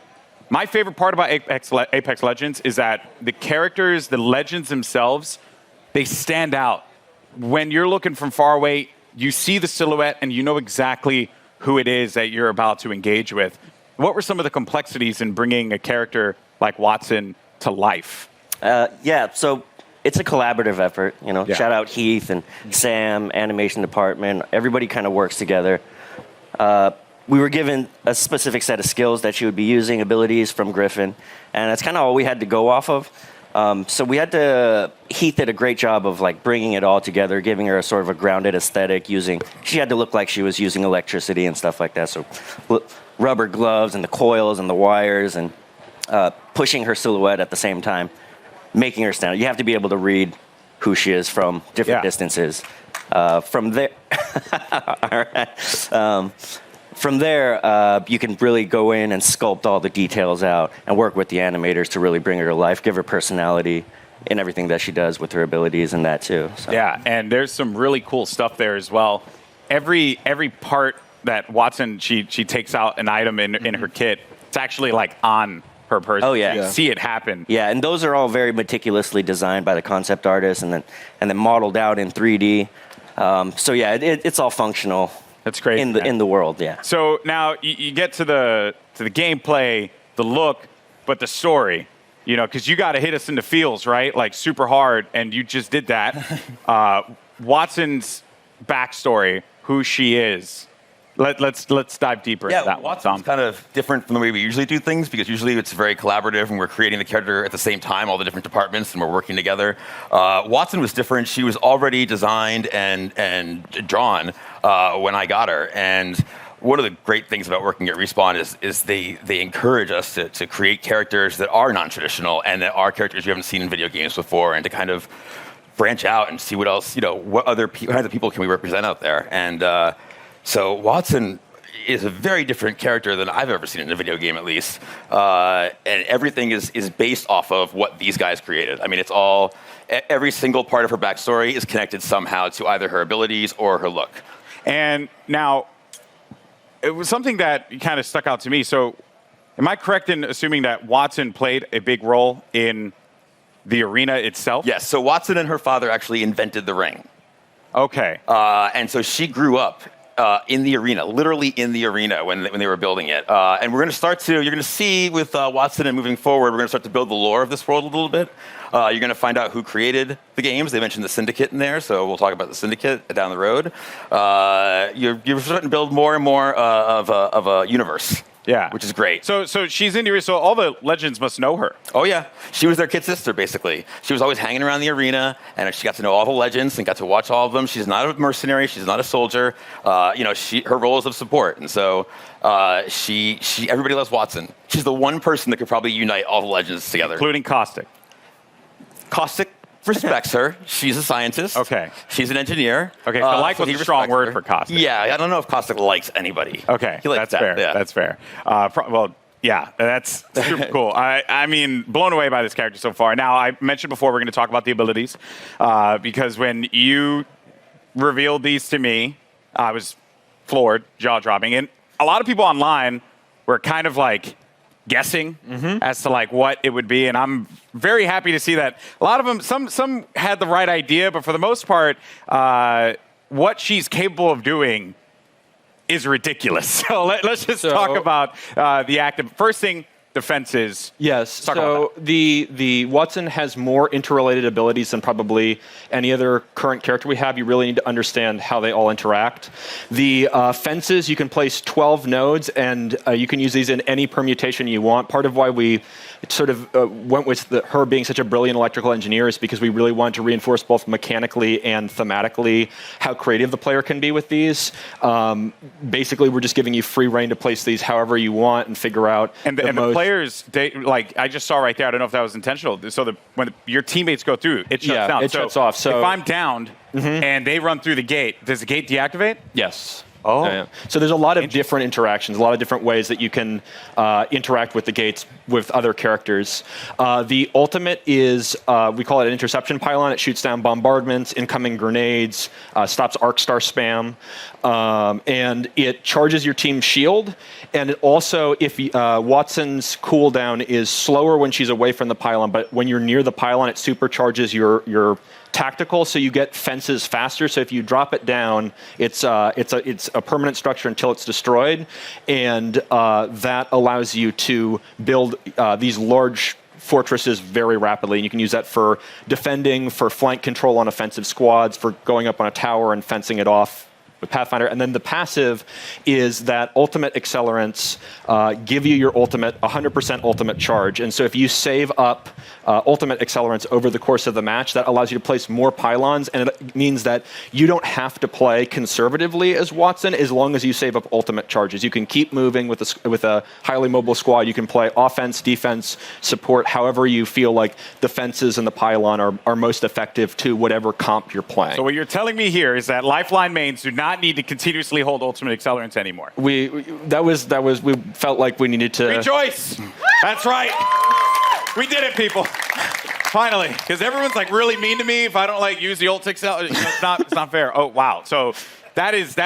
my favorite part about Apex Legends is that the characters, the legends themselves, they stand out. When you're looking from far away, you see the silhouette, and you know exactly who it is that you're about to engage with. What were some of the complexities in bringing a character like Watson to life? So it's a collaborative effort. Shout out Heath and Sam, animation department. Everybody kind of works together. We were given a specific set of skills that she would be using, abilities from Griffin, and that's kind of all we had to go off of. So Heath did a great job of like bringing it all together, giving her a sort of a grounded aesthetic. She had to look like she was using electricity and stuff like that. So rubber gloves and the coils and the wires and pushing her silhouette at the same time, making her stand out. You have to be able to read who she is from different distances. From there, all right. from there, you can really go in and sculpt all the details out and work with the animators to really bring her to life, give her personality in everything that she does with her abilities and that too. So. Yeah, and there's some really cool stuff there as well. Every part that Watson, she takes out an item in her kit, it's actually like on her person. Oh yeah. You see it happen. Yeah, and those are all very meticulously designed by the concept artist and then modeled out in 3D. So yeah, it's all functional. That's great in the world. Yeah. So now you get to the gameplay, the look, but the story. You know, because you got to hit us in the feels, right? Like super hard, and you just did that. Watson's backstory, who she is. Let's dive deeper into that. Watson's kind of different from the way we usually do things because usually it's very collaborative and we're creating the character at the same time, all the different departments, and we're working together. Watson was different. She was already designed and drawn when I got her, and one of the great things about working at Respawn is they encourage us to create characters that are non-traditional and that are characters you haven't seen in video games before, and to kind of branch out and see what else, what other kinds of people can we represent out there. And so Watson is a very different character than I've ever seen in a video game, at least. And everything is based off of what these guys created. I mean, every single part of her backstory is connected somehow to either her abilities or her look. And now, it was something that kind of stuck out to me. So am I correct in assuming that Watson played a big role in the arena itself? Yes, so Watson and her father actually invented the ring. Okay. And so she grew up in the arena, literally in the arena when they were building it. And you're going to see with Watson and moving forward, we're going to start to build the lore of this world a little bit. You're going to find out who created the games. They mentioned the Syndicate in there, so we'll talk about the Syndicate down the road. You're starting to build more and more of a universe. Yeah. Which is great. So she's in the arena, so all the legends must know her. Oh, yeah. She was their kid sister, basically. She was always hanging around the arena, and she got to know all the legends and got to watch all of them. She's not a mercenary. She's not a soldier. Her role is of support. And so everybody loves Watson. She's the one person that could probably unite all the legends together. Including Caustic. Caustic respects her. She's a scientist. Okay. She's an engineer. Okay, so like was a strong word her. for Caustic. Yeah, I don't know if Caustic likes anybody. Okay, He likes that's that. fair. Yeah. That's fair. Yeah, that's super cool. I mean, blown away by this character so far. Now, I mentioned before we're going to talk about the abilities because when you revealed these to me, I was floored, jaw-dropping. And a lot of people online were kind of like guessing as to like what it would be, and I'm very happy to see that a lot of them, some had the right idea, but for the most part, what she's capable of doing is ridiculous. So let's just talk about the active. First thing, defenses. Yes. So the Watson has more interrelated abilities than probably any other current character we have. You really need to understand how they all interact. The fences, you can place 12 nodes, and you can use these in any permutation you want. Part of why we sort of went with her being such a brilliant electrical engineer is because we really wanted to reinforce both mechanically and thematically how creative the player can be with these. Basically, we're just giving you free reign to place these however you want and figure out the players, I just saw right there, I don't know if that was intentional, so when your teammates go through, it shuts down. It shuts off. So if I'm downed and they run through the gate, does the gate deactivate? Yes. Oh. Yeah. So there's a lot of different interactions, a lot of different ways that you can interact with the gates with other characters. The ultimate is, we call it an interception pylon. It shoots down bombardments, incoming grenades, stops arc star spam, and it charges your team's shield. And it also, if Watson's cooldown is slower when she's away from the pylon, but when you're near the pylon, it supercharges your tactical, so you get fences faster. So if you drop it down, it's a permanent structure until it's destroyed, and that allows you to build these large fortresses very rapidly. And you can use that for defending, for flank control on offensive squads, for going up on a tower and fencing it off with Pathfinder. And then the passive is that ultimate accelerants give you your ultimate, 100% ultimate charge. And so if you save up ultimate accelerants over the course of the match, that allows you to place more pylons, and it means that you don't have to play conservatively as Watson as long as you save up ultimate charges. You can keep moving with a highly mobile squad. You can play offense, defense, support, however you feel like the fences and the pylon are most effective to whatever comp you're playing. So what you're telling me here is that Lifeline mains do not not need to continuously hold ultimate accelerants anymore. We felt like we needed to rejoice. That's right. We did it, people. Finally, because everyone's like really mean to me if I don't like use the ult accelerant. It's not fair. Oh wow. So that is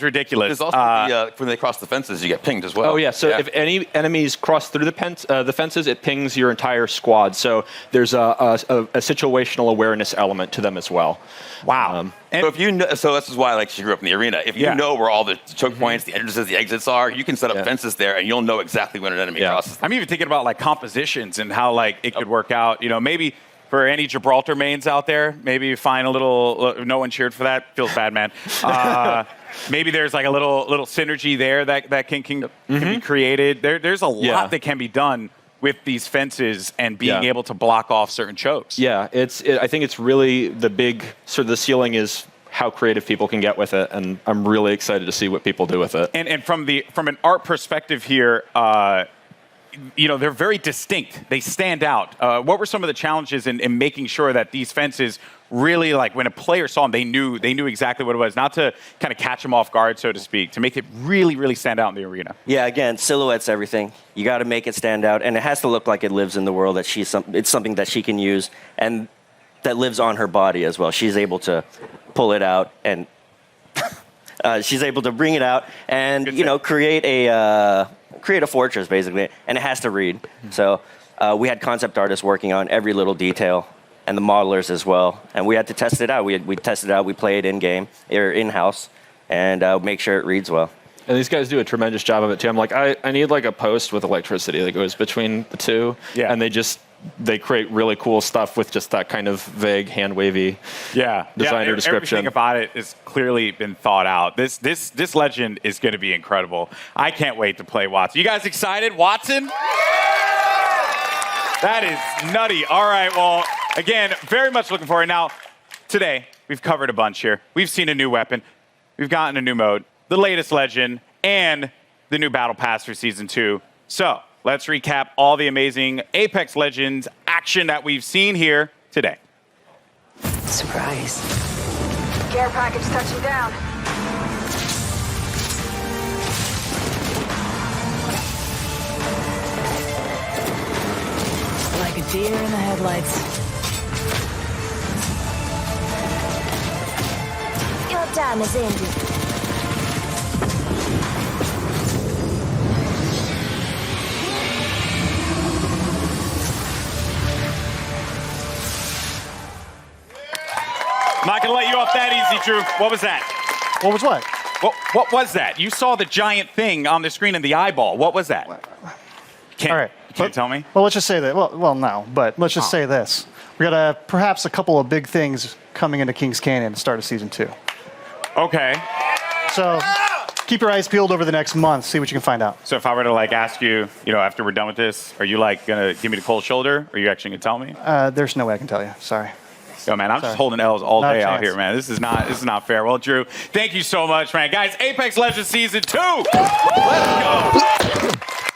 ridiculous. There's also when they cross the fences, you get pinged as well. Oh yeah. So if any enemies cross through the fences, it pings your entire squad. So there's a situational awareness element to them as well. Wow. So if you know, so this is why she grew up in the arena. If you know where all the choke points, the entrances, the exits are, you can set up fences there, and you'll know exactly when an enemy crosses. I'm even thinking about compositions and how it could work out. Maybe. For any Gibraltar mains out there, maybe you find a little. No one cheered for that. Feels bad, man. Maybe there's a little synergy there that can be created. There's a lot that can be done with these fences and being able to block off certain chokes. Yeah, I think it's really the big sort of the ceiling is how creative people can get with it, and I'm really excited to see what people do with it. And from an art perspective here. They're very distinct. They stand out. What were some of the challenges in making sure that these fences really, when a player saw them, they knew exactly what it was, not to kind of catch them off guard, so to speak, to make it really, really stand out in the arena? Yeah, again, silhouette's everything. You got to make it stand out, and it has to look like it lives in the world, that it's something that she can use, and that lives on her body as well. She's able to pull it out, and she's able to bring it out and, create a fortress, basically, and it has to read. So we had concept artists working on every little detail, and the modelers as well. And we had to test it out. We tested it out. We play it in-game, or in-house, and make sure it reads well. And these guys do a tremendous job of it, too. I'm like, I need a post with electricity that goes between the two. Yeah. And they create really cool stuff with just that kind of vague, hand-wavy designer description. Everything about it has clearly been thought out. This legend is going to be incredible. I can't wait to play Watson. You guys excited? Watson? That is nutty. All right, well, again, very much looking forward. Now, today, we've covered a bunch here. We've seen a new weapon. We've gotten a new mode, the latest legend, and the new Battle Pass for Season 2. So, let's recap all the amazing Apex Legends action that we've seen here today. Surprise. Care package touching down. Like a deer in the headlights. Your time is ended. I'm not going to let you off that easy, Drew. What was that? What was what? What was that? You saw the giant thing on the screen in the eyeball. What was that? All right. Can you tell me? Well, let's just say that. Well, no, but let's just say this. We got perhaps a couple of big things coming into Kings Canyon at the start of Season 2. Okay. So keep your eyes peeled over the next month. See what you can find out. So if I were to ask you, after we're done with this, are you going to give me the cold shoulder? Or are you actually going to tell me? There's no way I can tell you. Sorry. Yo, man, I'm just holding L's all day out here, man. This is not fair. Well, Drew, thank you so much, man. Guys, Apex Legends Season 2. Let's go.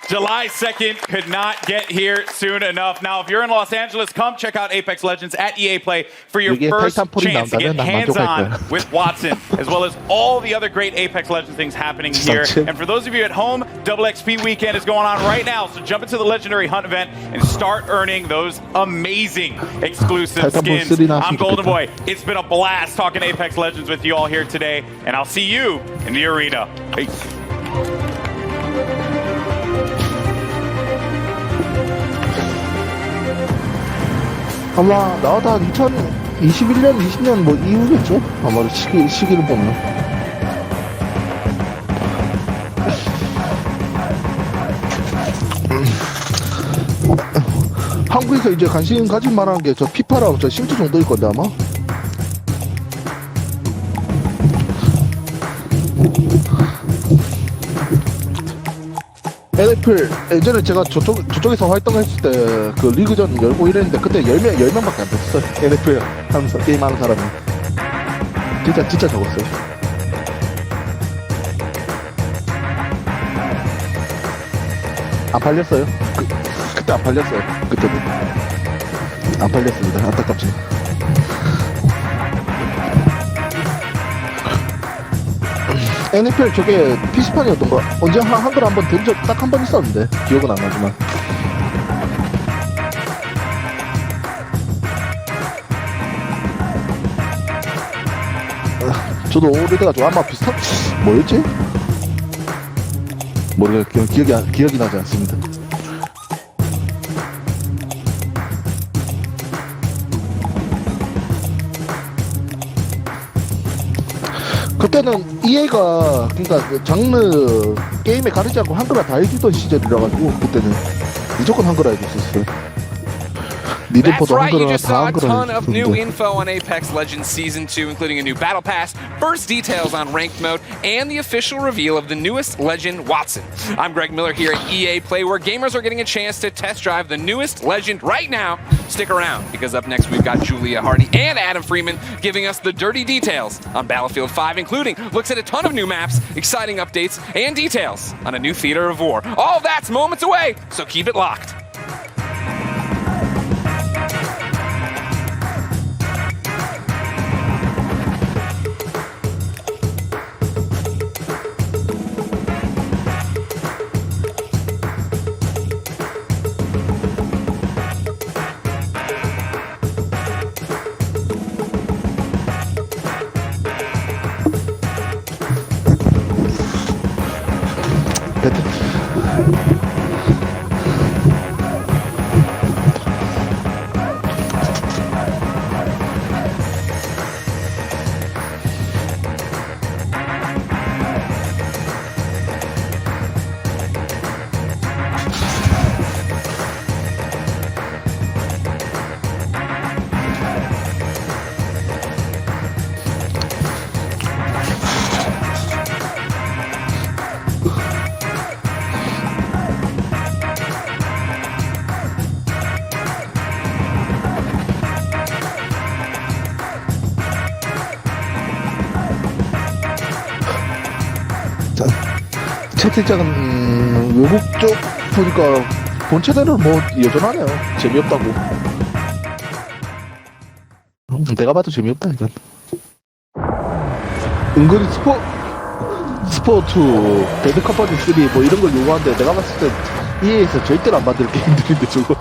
July 2nd could not get here soon enough. Now, if you're in Los Angeles, come check out Apex Legends at EA Play for your first chance to get hands-on with Watson, as well as all the other great Apex Legends things happening here. And for those of you at home, Double XP Weekend is going on right now, so jump into the Legendary Hunt event and start earning those amazing exclusive skins. I'm Golden Boy. It's been a blast talking Apex Legends with you all here today, and I'll see you in the arena. Peace. 아마 나와도 한 2021년, 20년 뭐 이후겠죠? 아마도 시기를 보면. 한국에서 이제 관심 가질 만한 게 저 피파라고 저 심트 정도일 건데 아마. NFL 예전에 제가 저쪽에서 활동했을 때 그 리그전 열고 이랬는데 그때 10명밖에 안 됐어요. NFL 하면서 게임하는 사람이 진짜 적었어요. 안 팔렸어요. 그때 안 팔렸어요. 그때도 안 팔렸습니다. 안타깝죠. NFL 저게 PC판이었던가 언제 한글 한번 된 적 딱 한 번 있었는데 기억은 안 나지만 저도 오래돼가지고 아마 비슷한 뭐였지? 모르겠어요. 기억이 나지 않습니다. 그때는 EA가 그러니까 장르 게임에 가리지 않고 한글화 다 해주던 시절이라 가지고 그때는 무조건 한글화 해줬었어요. That's right, you just saw a ton of new info on Apex Legends Season 2, including a new battle pass, first details on ranked mode, and the official reveal of the newest legend, Watson. I'm Greg Miller here at EA Play, where gamers are getting a chance to test drive the newest legend right now. Stick around, because up next we've got Julia Hardy and Adam Freeman giving us the dirty details on Battlefield 5, including looks at a ton of new maps, exciting updates, and details on a new theater of war. All that's moments away, so keep it locked. 채팅창은 외국 쪽 보니까 본체대로는 뭐 여전하네요. 재미없다고. 내가 봐도 재미없다 이건. 은근히 스포2, 배드 컴퍼니 3 뭐 이런 걸 요구하는데 내가 봤을 땐 EA에서 절대로 안 만들 게임들인데 저거.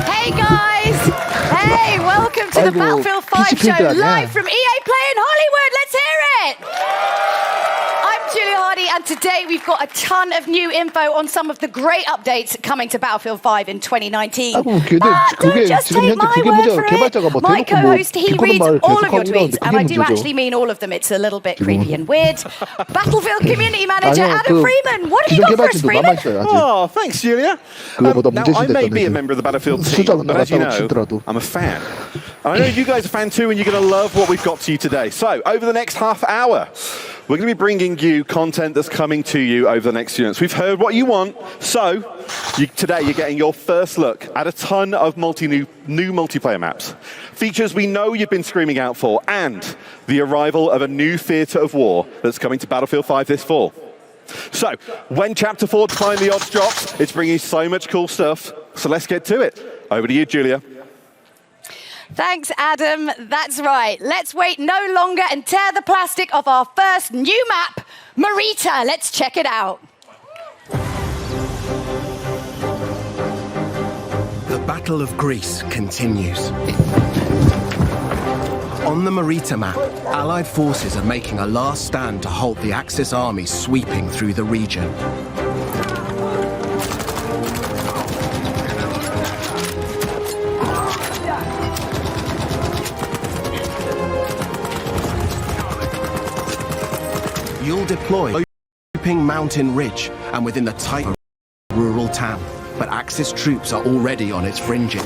Hey guys! Hey, welcome to the Battlefield 5 show live from EA Play in Hollywood. Let's hear it! I'm Julia Hardy, and today we've got a ton of new info on some of the great updates coming to Battlefield 5 in 2019. Don't just take my word for it. My co-host, he reads all of your tweets, and I do actually mean all of them. It's a little bit creepy and weird. Battlefield Community Manager Adam Freeman, what have you got for us, Freeman? Oh, thanks, Julia. Now, I may be a member of the Battlefield team, but as you know, I'm a fan. And I know you guys are a fan too, and you're going to love what we've got to you today. So, over the next half hour, we're going to be bringing you content that's coming to you over the next few months. We've heard what you want, so today you're getting your first look at a ton of new multiplayer maps. Features we know you've been screaming out for, and the arrival of a new theatre of war that's coming to Battlefield 5 this fall. So, when Chapter 4 Define the Odds drops, it's bringing so much cool stuff. So let's get to it. Over to you, Julia. Thanks, Adam. That's right. Let's wait no longer and tear the plastic off our first new map, Marita. Let's check it out. The Battle of Greece continues. On the Marita map, Allied forces are making a last stand to halt the Axis army sweeping through the region. You'll deploy Looping Mountain Ridge and within the tight rural town, but Axis troops are already on its fringes.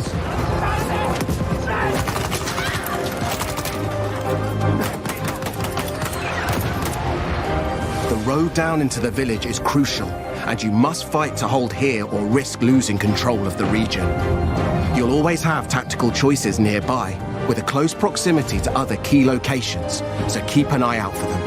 The road down into the village is crucial, and you must fight to hold here or risk losing control of the region. You'll always have tactical choices nearby, with a close proximity to other key locations, so keep an eye out for them.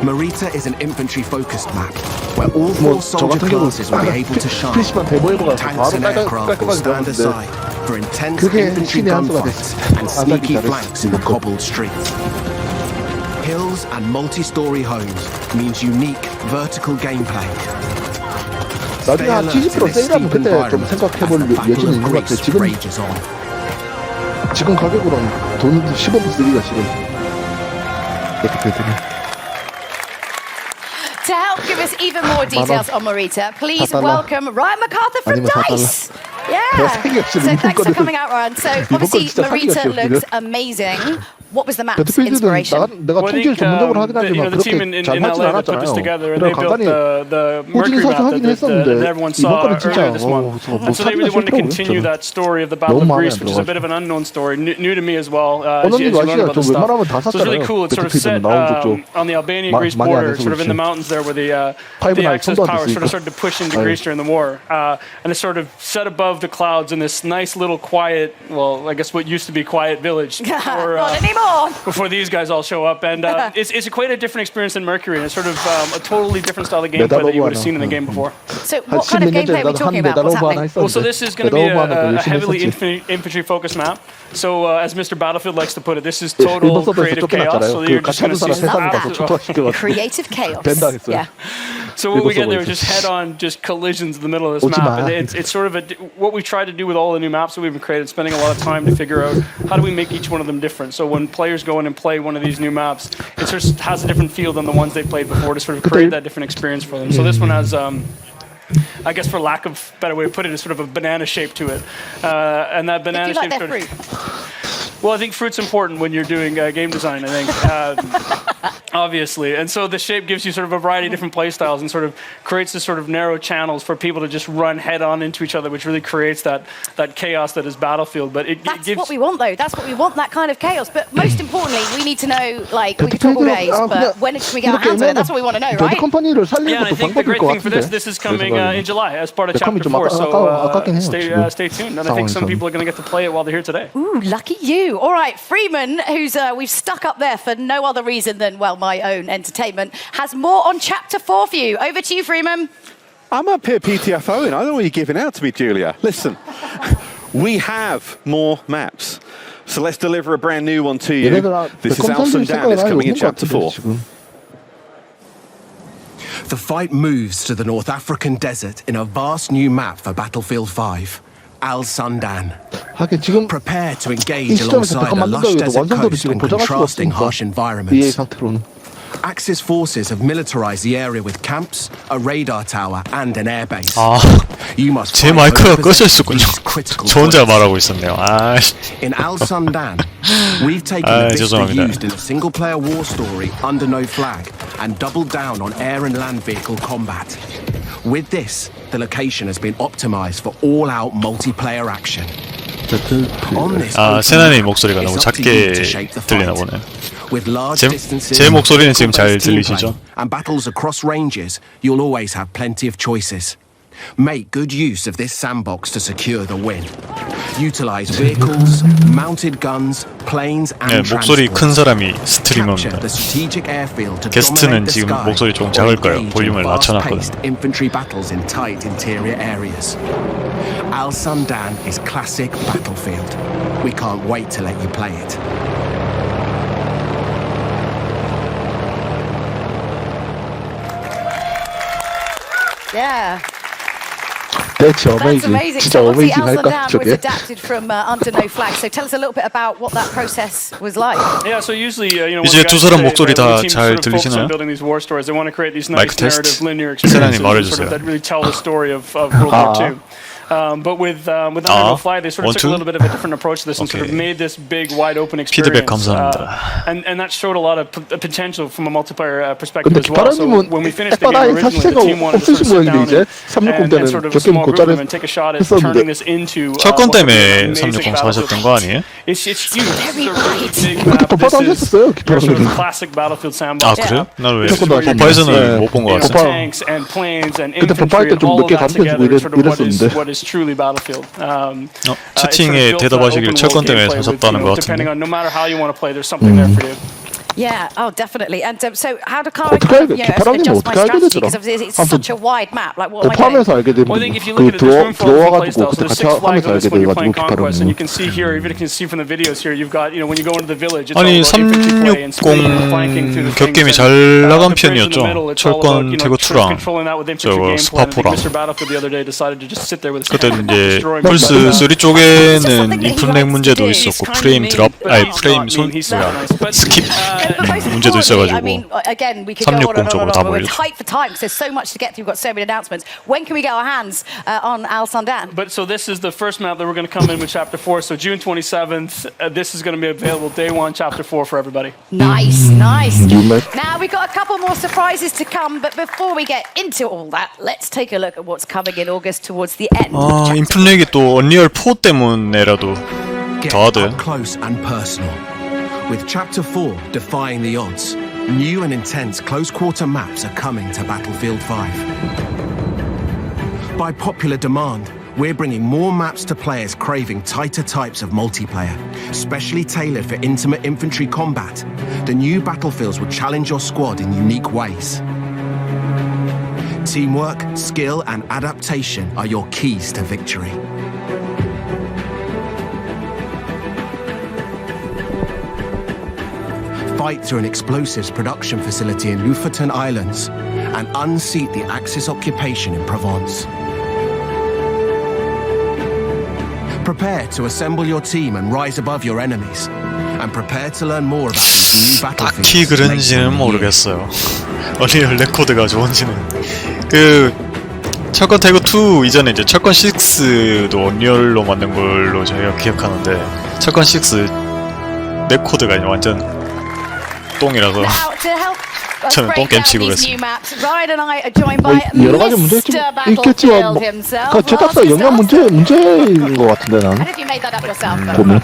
Marita is an infantry-focused map, where all four soldier classes will be able to shine. Tanks and aircraft will stand aside, for intense 그게 infantry 신의 한 수가 gunfights 됐어. and sneaky 잘했어. flanks in the cobbled streets. Hills and multi-story homes means unique vertical gameplay. 나중에 한 70% 세일하면 그때 좀 생각해볼 여지는 있는 것 같아. 지금 가격으로는 돈 10원 쓰기가 싫어. 이렇게 되더니. To help give us even more details on Morita, please welcome Ryan MacArthur from DICE. Yeah. So thanks for coming out, Ryan. So obviously Morita looks amazing. What was the map's inspiration? 내가 통계를 전문적으로 하긴 하지만 그렇게 잘 하진 않았잖아요. 그래 간간히 꾸준히 사서 하긴 했었는데 이번 거는 진짜 and so they really wanted to continue that story of the Battle of Greece, which is a bit of an unknown story, new to me as well. As you learn about this stuff. So it's really cool. It's sort of set on the Albanian-Greece border, sort of in the mountains there, where the Axis power sort of started to push into Greece during the war, and it's sort of set above the clouds in this nice little quiet, well, I guess what used to be quiet village. Not anymore. Before these guys all show up, and it's quite a different experience than Mercury, and it's sort of a totally different style of gameplay that you would have seen in the game before. So what kind of gameplay are we talking about? What's happening? Well, so this is going to be a heavily infantry-focused map. So as Mr. Battlefield likes to put it, this is total creative chaos. So you're just going to see creative chaos. Yeah. So what we get there is just head-on, just collisions in the middle of this map, and it's sort of what we've tried to do with all the new maps that we've created, spending a lot of time to figure out how do we make each one of them different. So when players go in and play one of these new maps, it sort of has a different feel than the ones they played before to sort of create that different experience for them. So this one has, I guess for lack of a better way to put it, is sort of a banana shape to it. And that banana shape sort of... Well, I think fruit's important when you're doing game design, I think, obviously. And so the shape gives you sort of a variety of different play styles and sort of creates this sort of narrow channels for people to just run head-on into each other, which really creates that chaos that is Battlefield. But That's what we want, though. That's what we want, that kind of chaos. But most importantly, we need to know, like, we could talk all days, but when can we get our hands on it? That's what we want to know, right? Yeah, and I think the great thing for this is coming in July as part of Chapter 4, so stay tuned. And I think some people are going to get to play it while they're here today. Ooh, lucky you. All right, Freeman, who's we've stuck up there for no other reason than, well, my own entertainment, has more on Chapter 4 for you. Over to you, Freeman. I'm up here PTFOing. I don't know what you're giving out to me, Julia. Listen, we have more maps. So let's deliver a brand new one to you. This is Al Sundan. It's coming in Chapter 4. The fight moves to the North African desert in a vast new map for Battlefield 5. Al Sundan. Prepare to engage alongside a lush desert coast and contrasting harsh environments. Axis forces have militarized the area with camps, a radar tower, and an airbase. You must 제 마이크가 꺼져 있었군요. 저 혼자 말하고 있었네요. In Al Sundan, we've taken the vista used in a single-player war story under no flag and doubled down on air and land vehicle combat. With this, the location has been optimized for all-out multiplayer action. 세나님 목소리가 너무 작게 들리나 보네. 제 목소리는 지금 잘 들리시죠? And battles across ranges, you'll always have plenty of choices. Make good use of this sandbox to secure the win. Utilize vehicles, mounted guns, planes, and 목소리 큰 사람이 스트리머입니다. 게스트는 지금 목소리 좀 작을 거예요. 볼륨을 낮춰놨거든요. Infantry battles in tight interior areas. Al Sundan is classic Battlefield. We can't wait to let you play it. Yeah. That's amazing. 진짜 So obviously Al 어메이징할까 Sundan was 저게? adapted from Under No Flag. So tell us a little bit about what that process was like. Yeah, so usually, 이제 두 사람 목소리 다 잘 들리시나요? building these war stories, they want to create these nice narrative linear 세나님 experiences 말해주세요. that really tell the story of World War II. But with Under No Flag, they sort of took a little bit of a different approach to this and sort of made this big, wide open experience. 피드백 감사합니다. And that showed a lot of potential from a multiplayer perspective as well. So when we finished the game originally, the team wanted to sort of sit down and sort of a small group of them and take a shot at turning this into 철권 때문에 360 사셨던 거 아니에요? It's huge. It's a big map. This is your sort of classic Battlefield sandbox. 아 그래요? 난 왜 버파에서는 못 본 거 같아. Tanks and planes and infantry and all of that together sort of what is truly Battlefield. 채팅에 대답하시길 철권 때문에 사셨다는 것 depending 같은데. on no matter how you want to play, there's something there for you. Yeah, oh, definitely. And so, how do Kara 기타랑이면 adjust my 어떻게 알게 strategy? 되더라? Because it's such a wide map. Like, what am I doing? 곱하면서 알게 되면 Well, I think if you look 그 at it, there's room for all three 들어와가지고 playstyles. 그때 There's 같이 6 flags 하면서 on 알게 this when you're 돼가지고 playing Conquest, and you 기타랑은. can see here, even if you can see from the videos here, you've got, when you go into the village, it's 아니 all about infantry play and speed and flanking through the 격겜이 things. 잘 나간 The players in the middle, 편이었죠. it's all about, 철권 태그2랑 controlling that with infantry 저거 game plan. I think 스파포랑. Mr. Battlefield the other day decided to just sit there with his 그때는 이제 destroying 플스3 쪽에는 인풋렉 문제도 있었고 프레임 드랍 프레임 스킵 문제도 있어가지고 Again, we could go on 360 and on 쪽으로 and 다 on. We're 몰렸죠. tight for time because there's so much to get through. We've got so many announcements. When can we get our hands on Al Sandan? But so this is the first map that we're going to come in with Chapter 4. So June 27th, this is going to be available day 1, Chapter 4 for everybody. Nice. Now we've got a couple more surprises to come, but before we get into all that, let's take a look at what's coming in August towards the end. 인풋렉이 또 언리얼 4 때문에라도 더 하드. Up close and personal. With Chapter 4 defying the odds, new and intense close-quarter maps are coming to Battlefield 5. By popular demand, we're bringing more maps to players craving tighter types of multiplayer, specially tailored for intimate infantry combat. The new Battlefields will challenge your squad in unique ways. Teamwork, skill, and adaptation are your keys to victory. Fight through an explosives production facility in Lofoten Islands and unseat the Axis occupation in Provence. Prepare to assemble your team and rise above your enemies. And prepare to learn more about these new battlefields. 딱히 그런지는 모르겠어요. 언리얼 레코드가 좋은지는. 그 철권 태그 2 이전에 이제 철권 6도 언리얼로 만든 걸로 저희가 기억하는데 철권 6 레코드가 완전 똥이라서 저는 똥게임 취급했습니다. 여러 가지 문제가 좀 있겠지만 그 제작사 영향 문제인 것 같은데 난 보면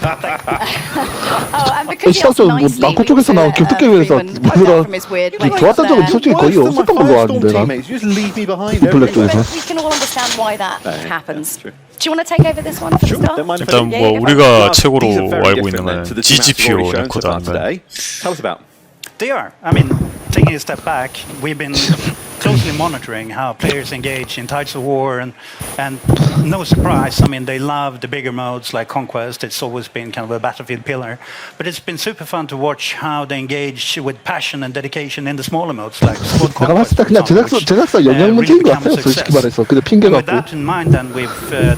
시작적으로 남코 쪽에서 나온 기프트게임에서 좋았던 적은 솔직히 거의 없었던 걸로 아는데 난 인플렉 쪽에서 일단 뭐 우리가 최고로 알고 있는 건 GGPO 레코드 아닌가요? They are. I mean, taking a step back, we've been closely monitoring how players engage in Tides of War, and no surprise, I mean, they love the bigger modes like Conquest. It's always been kind of a Battlefield pillar. But it's been super fun to watch how they engage with passion and dedication in the smaller modes like Squad 내가 Conquest. 봤을 때 그냥 제작사 영향 문제인 것 같아요. 솔직히 말해서 그냥 핑계 With 갖고. that in mind, then we've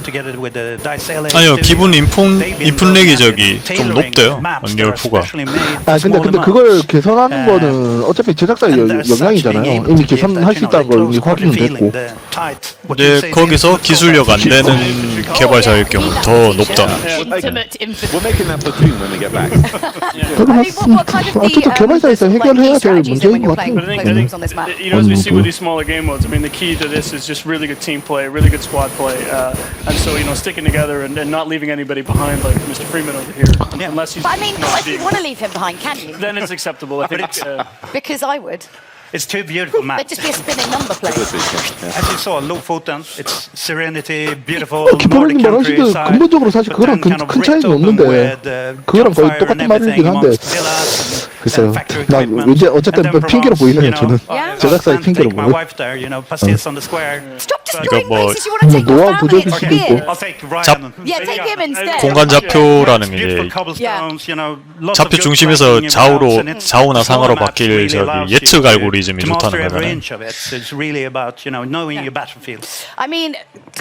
together with the Dice LA. 아니요, 기본 인풋렉이 저기 좀 높대요. 언리얼 4가. 아 근데 그걸 개선하는 거는 어차피 제작사 영향이잖아요. 이미 개선할 수 있다는 걸 이미 확인은 됐고. 근데 거기서 기술력 안 되는 개발자일 경우 더 높다. 어쨌든 개발사에서 해결해야 될 문제인 것 같아요. You know, as we see with these smaller game modes, I mean, the key to this is just really good team play, really good squad play, and so sticking together and not leaving anybody behind, like Mr. Freeman over here. Unless he's. But I mean, if you want to leave him behind, can you? Then it's acceptable. I think. Because I would. It's two beautiful maps. It'd just be a spinning number plate. As you saw, Lofoten, it's serenity, beautiful 기본적인 Nordic 말하시도 countryside. 근본적으로 사실 그거랑 큰 차이는 없는데 그거랑 거의 똑같은 말이긴 한데 글쎄요. 나 왠지 어쨌든 핑계로 보이네요. 저는 제작사의 핑계로 보여요. 그러니까 뭐 노화 부족일 수도 있고. 공간 좌표라는 게 좌표 중심에서 좌우나 상하로 바뀔 저기 예측 알고리즘이 좋다는 거잖아요. I mean,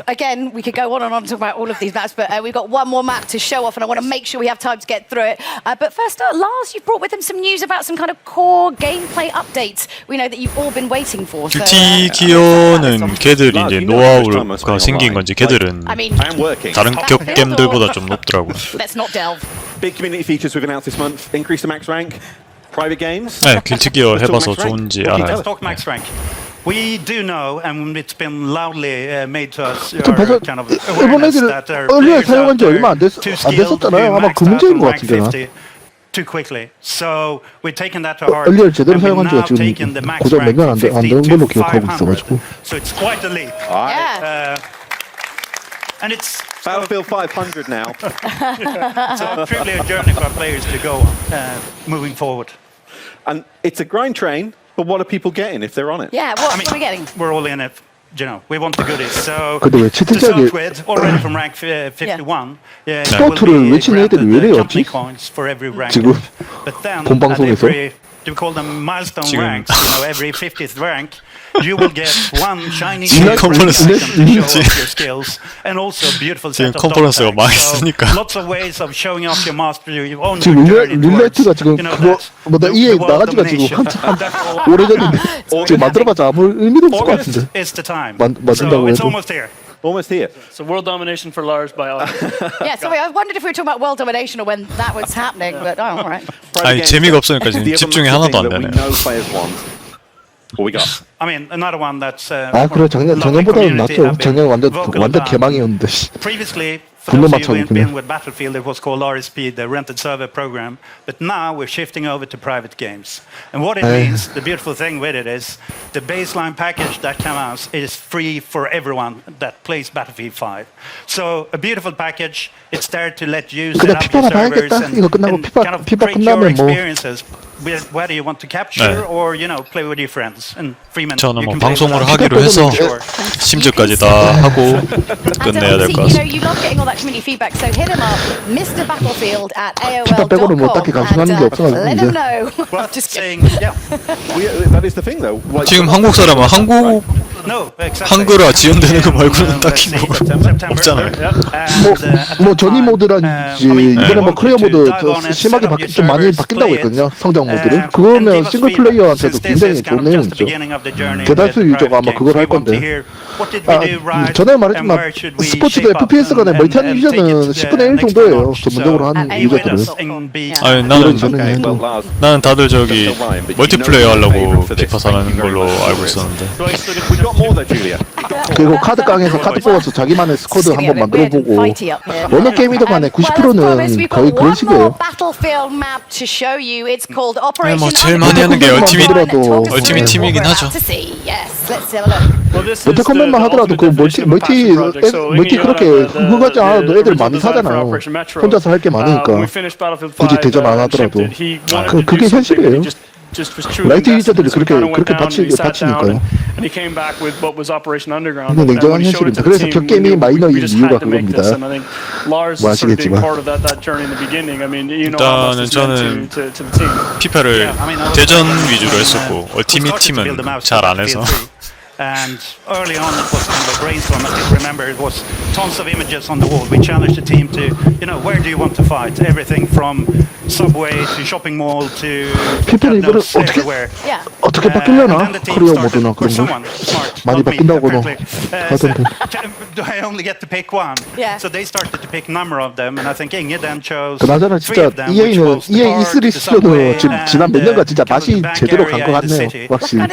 again, we could go on and on to talk about all of these maps, but we've got one more map to show off, and I want to make sure we have time to get through it. But first, Lars, you've brought with him some news about some kind of core gameplay updates. We know that you've all been waiting for. 듀티 기어는 걔들이 이제 노하우가 생긴 건지 걔들은 다른 격겜들보다 좀 높더라고요. Let's not delve. Big community features we've announced this month. Increase the max rank. Private games. 네, 길티 기어 해봐서 좋은지 알아요. Let's talk max rank. We do know, and it's been loudly made to us, kind of 일본 awareness 애들 that there 얼리얼 players 사용한 지 out 얼마 there 안 too skilled to 됐었잖아요. do 아마 그 maxed out 문제인 on 것 rank 같은데. 50 too quickly. So we've taken that to heart. 얼리얼 제대로 and we've 사용한 지가 now 지금 taken the max 고작 몇 rank 년 안 from 된 50 걸로 to 기억하고 500. 있어가지고. So it's quite a leap. And it's Battlefield 500 now. so truly a journey for our players to go moving forward. And it's a grind train, but what are people getting if they're on it? Yeah, what are we getting? We're all in it. You know, we want the goodies. So 근데 왜 to start 채팅창에 with, already from rank 51, yeah, 스포츠를 외치는 애들이 왜 이래요? points for every rank. 지금 But then, 본 방송에서 do we call them milestone 지금 ranks? You know, every 50th rank, you will get one shiny 컨퍼런스 to show off your skills, and also a beautiful set 지금 of 컨퍼런스가 dog tags. 망했으니까. So lots of ways of showing off your mastery, your own 지금 journey towards, 릴레이트가 지금 you know, 그거 뭐다 EA 나가지가 지금 한참 오래전인데 지금 만들어봤자 아무 의미도 없을 것 같은데 is the time. 만든다고 So it's 해도 almost here. Almost here. So world domination for Lars by all. Yeah, sorry, I wondered if we were talking about world domination or when that was happening, but all right. 아니 재미가 없으니까 지금 집중이 하나도 안 되네. What we got? I mean, another one that's 아 그래 작년보다는 낫죠. 작년 완전 개망이었는데. Previously, for 분노 those of you who've been 맞춰 with Battlefield, it was called RSP, the rented server program. But now we're shifting over to private games. And what it means, the beautiful thing with it is, the baseline package that comes out is free for everyone that plays Battlefield 5. So a beautiful package. It's there to let you set up your servers and kind of create your experiences. Whether you want to capture or play with your friends. And Freeman, 저는 뭐 you can play 방송을 with 하기로 해서 심지어까지 다 하고 끝내야 될 것 같습니다. You love getting all that community feedback, so hit him up, Mr. Battlefield at 빼고는 뭐 딱히 감수하는 게 AOL.com, 없어가지고 let 이제. him know. Well, just saying, yeah. That is the thing, though. Like, 지금 한국 사람은 한글화 지원되는 거 말고는 딱히 뭐 없잖아요. 뭐 전이 모드란지 이번에 뭐 클리어 모드 심하게 좀 많이 바뀐다고 했거든요. 성장 모드를. 그거면 싱글 플레이어한테도 굉장히 좋은 내용이죠. 대다수 유저가 아마 그걸 할 건데. 전에 말했지만 스포츠도 FPS 간에 멀티하는 유저는 10분의 1 정도예요. 전문적으로 하는 유저들은. 아니 나는 다들 저기 멀티플레이어 하려고 피파 사는 걸로 알고 있었는데. 그리고 카드 깡에서 카드 뽑아서 자기만의 스쿼드 한번 만들어보고 어느 게임이든 간에 90%는 거의 그런 식이에요. 아니 뭐 제일 많이 하는 게 얼티밋 팀이긴 하죠. 여태 컴뱃만 하더라도 그 멀티 그렇게 흥하지 않아도 애들 많이 사잖아요. 혼자서 할 게 많으니까 굳이 대전 안 하더라도 그게 현실이에요. 라이트 유저들이 그렇게 바치니까요. 근데 냉정한 현실입니다. 그래서 저 게임이 마이너인 이유가 그겁니다. 뭐 아시겠지만 일단은 저는 피파를 대전 위주로 했었고 얼티밋 팀은 잘 안 해서. And early on, it was kind of a brainstorm. I still remember it was tons of images on the wall. We challenged the team to, where do you want to fight? Everything from subway to shopping mall to casinos everywhere. 어떻게 바뀌려나? 코리아 모드나 그런 거 많이 바뀐다고는 하던데. Do I only get to pick one? So they started to pick a number of them, and I think Inge then chose 그나저나 진짜 EA는 EA E3 시절도 지난 몇 년간 진짜 맛이 제대로 간 것 같네요. 확실히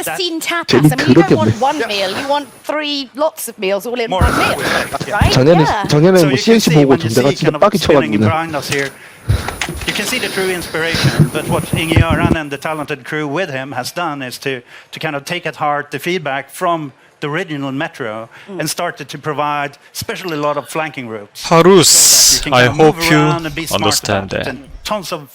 재미 그렇게 없네. Meal. You want lots of meals all in one meal, right? 작년에 뭐 CNC 보고 전대가 진짜 빡이 쳐가지고. You can see the true inspiration, but what Inge Göran and the talented crew with him has done is to kind of take at heart the feedback from the original Metro and started to provide especially a lot of flanking routes. Harus, I hope you understand that. Tons of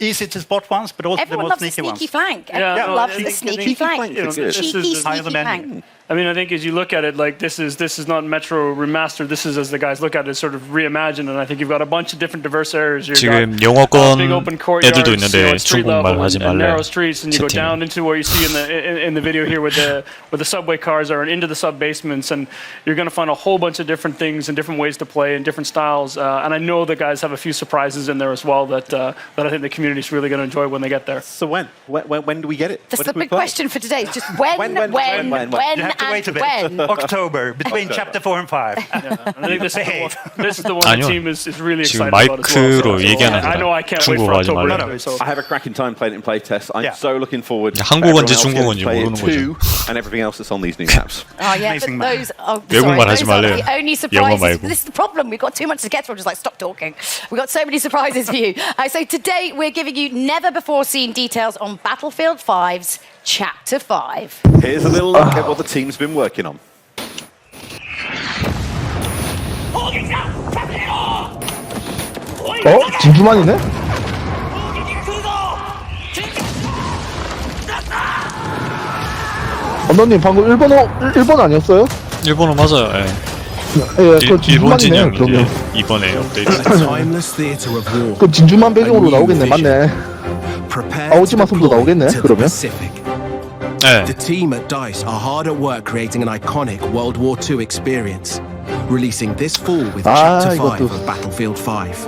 easy to spot ones, but also everyone the most sneaky ones. Flank. Everyone loves the sneaky flank. Cheeky flank. I mean, I think as you look at it, like this is not Metro remastered. This is, as the guys look at it, sort of reimagined. And I think you've got a bunch of different diverse areas. 지금 영어권 애들도 있는데 중국말 하지 말래. Narrow streets, and you go down into where you see in the video here, where the subway cars are, and into the sub basements, and you're going to find a whole bunch of different things and different ways to play and different styles. And I know the guys have a few surprises in there as well that I think the community is really going to enjoy when they get there. So when do we get it? That's the big question for today. Just when. Wait a bit. October, between chapter 4 and 5. I think this is the one the team is really excited about as 마이크로 얘기하는 I know I can't wait for October. I have a cracking time playing it in playtest. I'm so looking forward to 한국어인지 중국어인지 모르는 거죠. And everything else that's on these new maps. Oh yeah, but those 외국말 하지 말래요. the only surprises. This is the problem. We've got too much to get through. Just like stop talking. We've got so many surprises for you. So today we're giving you never before seen details on Battlefield 5's Chapter 5. Here's a little look at what the team's been working on. 진주만이네? 언더님 방금 일본 아니었어요? 일본어 맞아요. 예. 예, 그 일본 진주만이네. 진영 그러면 이번에 업데이트. 그 진주만 배경으로 나오겠네, 맞네. 아오지마 섬도 나오겠네. 그러면. 네. The team at DICE are hard at work creating an iconic World War II experience, releasing this fall with Chapter 5 of Battlefield 5.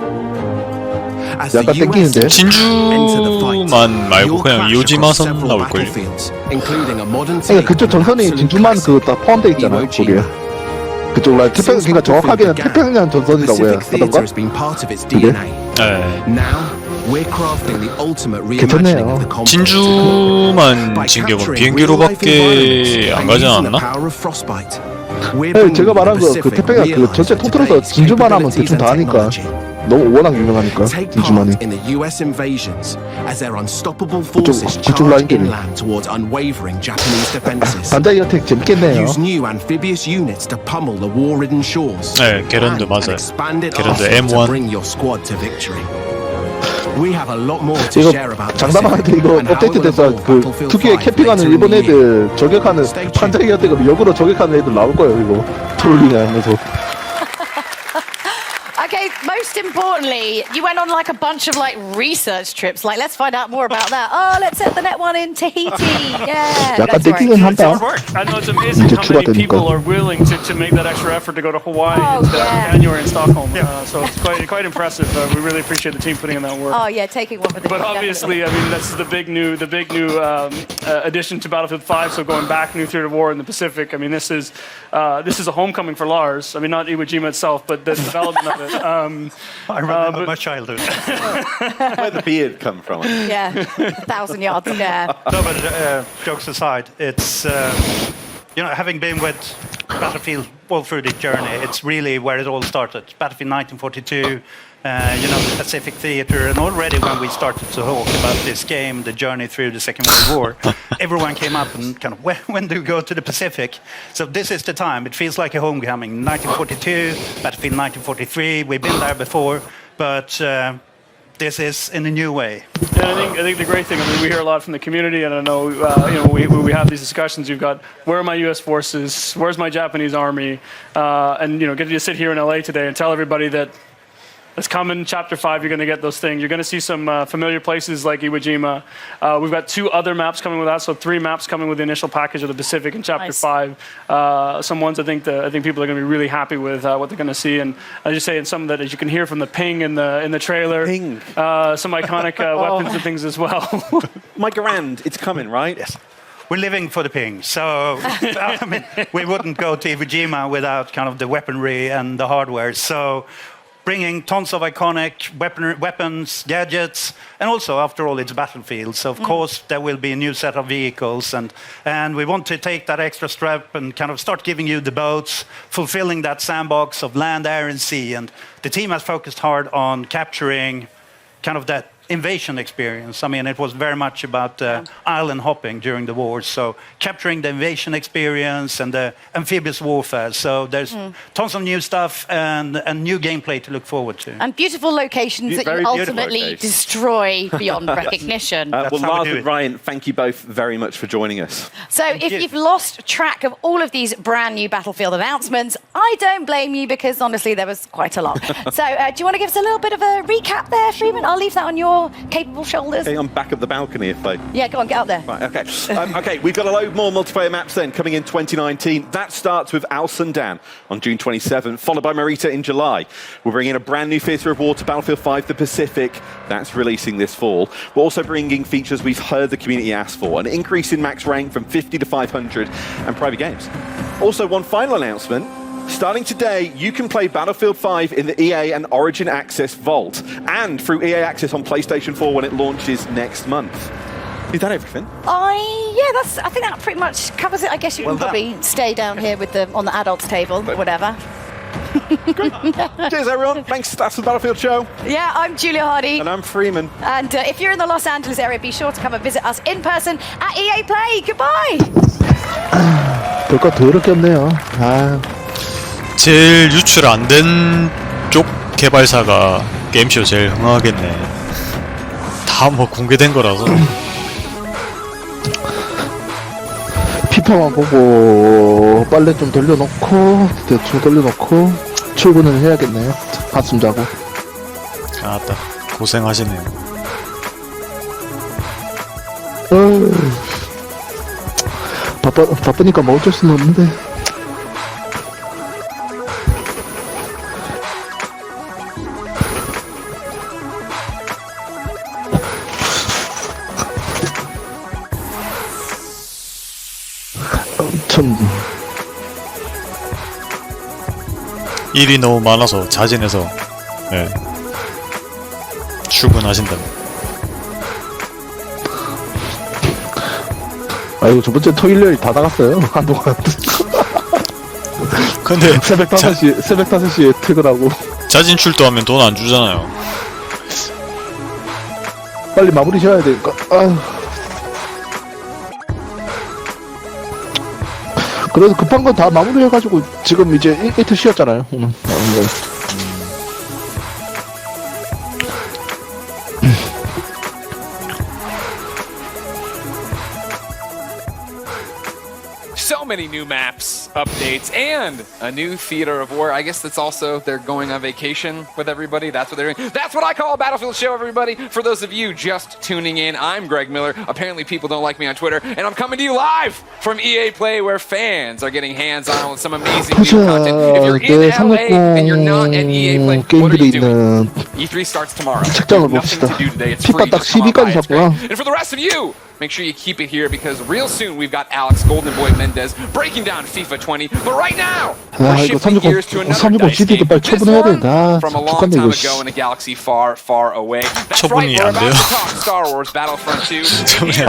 As the US enter the fight, 진주만 말고 그냥 이오지마 섬 나올걸요. including a modern 그러니까 그쪽 전선이 진주만 그다 포함되어 있잖아요. 거기에. 그쪽 라인 태평 그러니까 정확하게는 태평양 전선이라고 해야 하던가. 그게. 괜찮네요. 진주만 진격은 비행기로밖에 안 가지 않았나? 네, 제가 말한 그 태평양 그 전체 통틀어서 진주만 하면 대충 다 하니까. 너무 워낙 유명하니까 진주만이. 그쪽 라인들이. 반다이 어택 재밌겠네요. 네, 게런드 맞아요. 게런드 M1. 이거 장담하는데 이거 업데이트 돼서 그 특유의 캠핑하는 일본 애들 저격하는 반자기 어택으로 역으로 저격하는 애들 나올 거예요. 이거 트롤링 하면서. Okay, most importantly, you went on like a bunch of like research trips. Like, let's find out more about that. Oh, let's set the net one in Tahiti. Yeah, 약간 that's right. 땡기긴 한다. I know it's amazing how many people are willing to make that extra effort to go to Hawaii in January in Stockholm. So it's quite impressive. We really appreciate the team putting in that work. Oh yeah, taking one for the. But obviously, I mean, that's the big new addition to Battlefield 5. So going back, new theater of war in the Pacific. I mean, this is a homecoming for Lars. I mean, not Iwo Jima itself, but the development of it. I remember my childhood. Where the beard come from? Yeah, 1,000 yards there. No, but jokes aside, it's having been with Battlefield all through the journey, it's really where it all started. Battlefield 1942. The Pacific Theater, and already when we started to talk about this game, the journey through the Second World War, everyone came up and kind of, when do we go to the Pacific? So this is the time. It feels like a homecoming. 1942, Battlefield 1943, we've been there before, but this is in a new way. And I think the great thing, I mean, we hear a lot from the community, and I know, we have these discussions. You've got, where are my U.S. forces? Where's my Japanese army? And, getting to sit here in L.A. today and tell everybody that it's coming, Chapter 5, you're going to get those things. You're going to see some familiar places like Iwo Jima. We've got 2 other maps coming with that, so 3 maps coming with the initial package of the Pacific in Chapter 5. Some ones I think people are going to be really happy with what they're going to see. And I just say, in some that, as you can hear from the ping in the trailer, some iconic weapons and things as well. My Garand, it's coming, right? Yes. We're living for the ping, so I mean, we wouldn't go to Iwo Jima without kind of the weaponry and the hardware. So bringing tons of iconic weapons, gadgets, and also, after all, it's Battlefield. So, of course, there will be a new set of vehicles, and we want to take that extra step and kind of start giving you the boats, fulfilling that sandbox of land, air, and sea. And the team has focused hard on capturing kind of that invasion experience. I mean, it was very much about island hopping during the war, so capturing the invasion experience and the amphibious warfare. So there's tons of new stuff and new gameplay to look forward to. And beautiful locations that you ultimately destroy beyond recognition. Well, Lars and Ryan, thank you both very much for joining us. So if you've lost track of all of these brand new Battlefield announcements, I don't blame you, because honestly, there was quite a lot. So do you want to give us a little bit of a recap there, Freeman? I'll leave that on your capable shoulders. Okay, I'm back of the balcony if I... Yeah, go on, get up there. Right, okay. Okay, we've got a load more multiplayer maps then coming in 2019. That starts with Al Sundan on June 27th, followed by Marita in July. We're bringing a brand new theatre of war to Battlefield 5, the Pacific. That's releasing this fall. We're also bringing features we've heard the community ask for, an increase in max rank from 50 to 500, and private games. Also, one final announcement. Starting today, you can play Battlefield 5 in the EA and Origin Access Vault, and through EA Access on PlayStation 4 when it launches next month. Is that everything? I think that pretty much covers it. I guess you can probably stay down here with on the adults table, whatever. Cheers, everyone. Thanks. That's the Battlefield Show. Yeah, I'm Julia Hardy. And I'm Freeman. And if you're in the Los Angeles area, be sure to come and visit us in person at EA Play. Goodbye. 별거 더럽게 없네요. 제일 유출 안 된 쪽 개발사가 게임쇼 제일 흥하겠네. 다 뭐 공개된 거라서. 피파 데이터만 보고 빨래 좀 돌려놓고 대충 돌려놓고 출근을 해야겠네요. 한숨 자고. 아따 고생하시네요. 바쁘니까 뭐 어쩔 수는 없는데. 참 일이 너무 많아서 자진해서 예. 출근하신다면. 아이고 저번째 토요일 다 나갔어요. 한동안. 근데 새벽 5시에 퇴근하고 자진 출두하면 돈 안 주잖아요. 빨리 마무리 지어야 되니까. 아휴. 그래도 급한 건 다 마무리해가지고 지금 이제 이틀 쉬었잖아요. 오늘. So many new maps, updates, and a new theater of war. I guess that's also they're going on vacation with everybody. That's what they're doing. That's what I call a Battlefield show, everybody. For those of you just tuning in, I'm Greg Miller. Apparently people don't like me on Twitter, and I'm coming to you live from EA Play, where fans are getting hands-on with some amazing new content. If you're in LA and you're not at EA Play, what are you doing? E3 starts tomorrow. 책장을 Nothing 봅시다. to do today. It's free. 피파 딱 Just come on by. 12까지 It's great. 샀구나. And for the rest of you, make sure you keep it here because real soon we've got Alex Golden Boy Mendez breaking down FIFA 20. But right now, we're 이거 shifting gears to another 360 dice GD도 game. 빨리 This 처분해야 one 된다. from a long 죽겠네 time 이거. ago in a galaxy far, far away. That's right, 처분이 we're 안 about 돼요. to talk Star Wars Battlefront 2.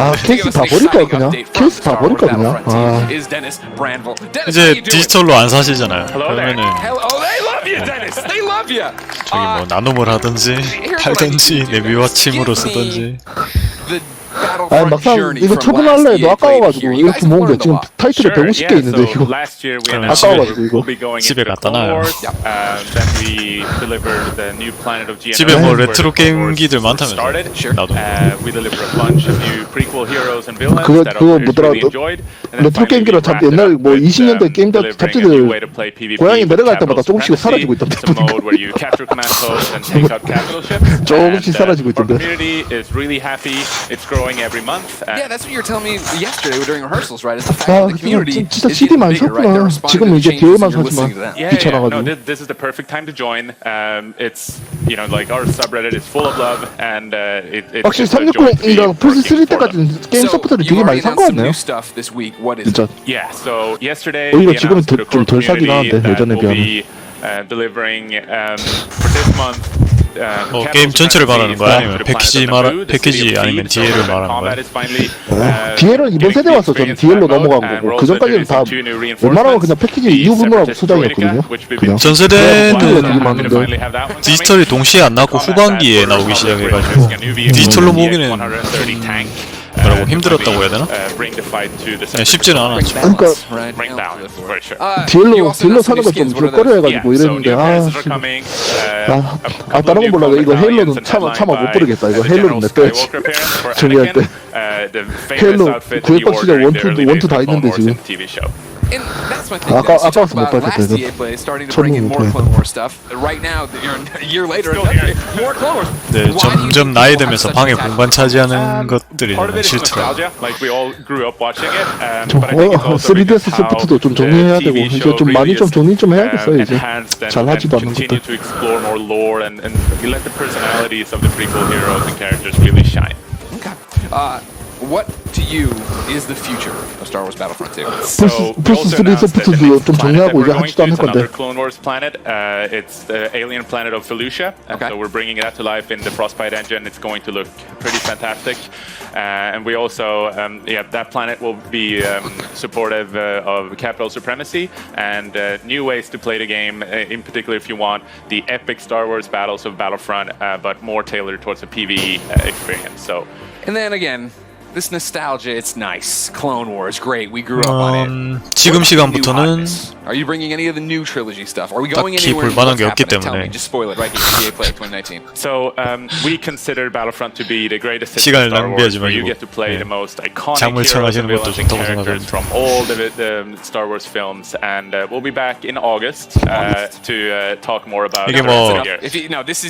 아 케이스 다 버릴까 그냥. 케이스 다 버릴까 그냥. 아. Is Dennis Brandville. Dennis, how 이제 you doing? 디지털로 안 사시잖아요. Hello there. 그러면은 Hello, oh, they love you, Dennis. They love you. 저기 뭐 나눔을 하든지 팔든지 내비와침으로 쓰든지. 아니 막상 이거 처분할래 해도 아까워가지고 이렇게 모은 게 지금 타이틀에 150개 있는데 이거 아까워가지고 이거 집에 갖다 놔요. 집에 뭐 레트로 게임기들 많다면서 나도 그거 뭐더라 레트로 게임기로 참 옛날 뭐 20년대 게임 잡지들 고향에 내려갈 때마다 조금씩 사라지고 있던데 조금씩 사라지고 있던데. Yeah, that's what you were telling me yesterday during rehearsals, right? Is the fact that the community 진짜 is CD getting 많이 bigger, right? 샀구나. They're responding 지금 to the 이제 changes 기회만 and you're listening to 사지만 them. 귀찮아가지고. No, this is the perfect time to join. It's like our subreddit is full of love, and 확실히 360이랑 플스3 때까지는 게임 서포트를 되게 많이 산 거 같네요. 진짜. Yeah, so yesterday 오히려 지금은 좀 덜 사긴 하는데 예전에 비하면. delivering for this month. 게임 전체를 말하는 거야? 아니면 패키지 아니면 DL을 말하는 거야? DL은 이번 세대 와서 저는 DL로 넘어간 거고 그 전까지는 다 웬만하면 그냥 패키지 유부모라고 소장이었거든요. 그냥. 전 세대는 디지털이 동시에 안 나왔고 후반기에 나오기 시작해가지고 디지털로 모으기는 뭐라고 힘들었다고 해야 되나? 네, 쉽지는 않았죠. 그러니까 딜로 사는 거 좀 꺼려해가지고 이랬는데 다른 건 몰라도 이거 헤일로는 차마 못 부르겠다. 이거 헤일로는 냈어야지. 정리할 때 헤일로 구획박 시작 원투 다 있는데 지금. And that's my thing. So talking about last EA Play starting to bring in more Clone Wars stuff. Right now, a year later, more Clone Wars. 네, 점점 나이 들면서 방에 공간 차지하는 것들이 싫더라고요. 3DS 소프트도 좀 정리해야 되고 이제 좀 많이 좀 정리 좀 해야겠어요 이제. 잘 하지도 않는 것들. What to you is the future of Star Wars Battlefront 2? 플스3 소프트도 좀 정리하고 이제 하지도 않을 건데. Clone Wars planet. It's the alien planet of Felucia. So we're bringing that to life in the Frostbite engine. It's going to look pretty fantastic. And we also, that planet will be supportive of capital supremacy and new ways to play the game. In particular, if you want the epic Star Wars battles of Battlefront, but more tailored towards a PvE experience. So. And then again. This nostalgia, it's nice. Clone Wars, great. We grew up on it. 지금 시간부터는 Are you bringing any of the new trilogy stuff? Are we going 딱히 anywhere? 볼만한 게 없기 Tell me, 때문에. just spoil it right here. EA Play 2019. So we consider Battlefront to be the greatest hit 시간을 of Star Wars, 낭비하지 where you 말고. get to play the most iconic 장물 heroes 청하시는 and 것도 villains and 좋다고 characters 생각합니다. from all the Star Wars films, and we'll be back in August to talk more about. 이게 뭐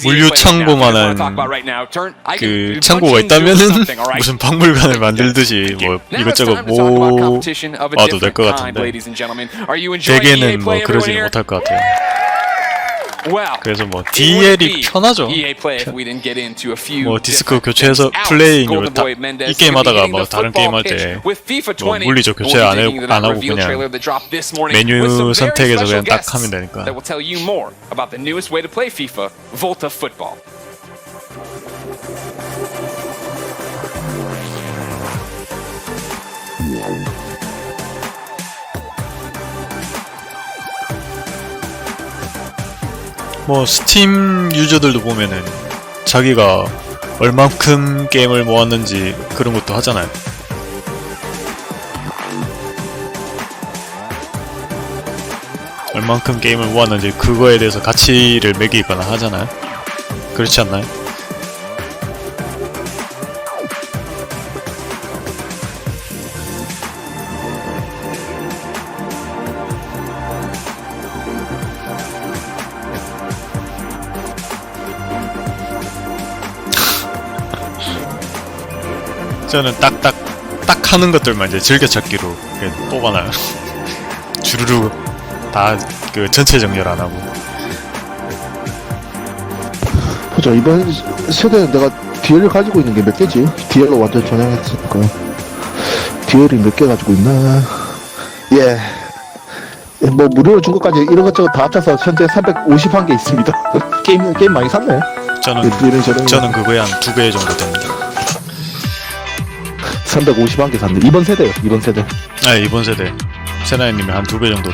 물류 창고만한 그 창고가 있다면은 무슨 박물관을 만들듯이 뭐 이것저것 모아도 될 것 같은데 대개는 뭐 그러지는 못할 것 같아요. 그래서 뭐 DL이 편하죠. 뭐 디스크 교체해서 플레이잉으로 이 게임 하다가 뭐 다른 게임 할 때 뭐 물리적 교체 안 하고 그냥 메뉴 선택해서 그냥 딱 하면 되니까. 뭐 스팀 유저들도 보면은 자기가 얼만큼 게임을 모았는지 그런 것도 하잖아요. 얼만큼 게임을 모았는지 그거에 대해서 가치를 매기거나 하잖아요. 그렇지 않나요? 저는 딱 하는 것들만 이제 즐겨찾기로 뽑아놔요. 주르르 다 그 전체 정렬 안 하고. 보자, 이번 세대는 내가 DL을 가지고 있는 게 몇 개지? DL로 완전 전향했으니까. DL이 몇 개 가지고 있나? 예. 뭐 무료로 준 것까지 이런 것저것 다 합쳐서 현재 351개 있습니다. 게임 많이 샀네. 저는 그거에 한 2배 정도 됩니다. 351개 샀네. 이번 세대요. 이번 세대. 네, 이번 세대. 세나이님이 한 2배 정도.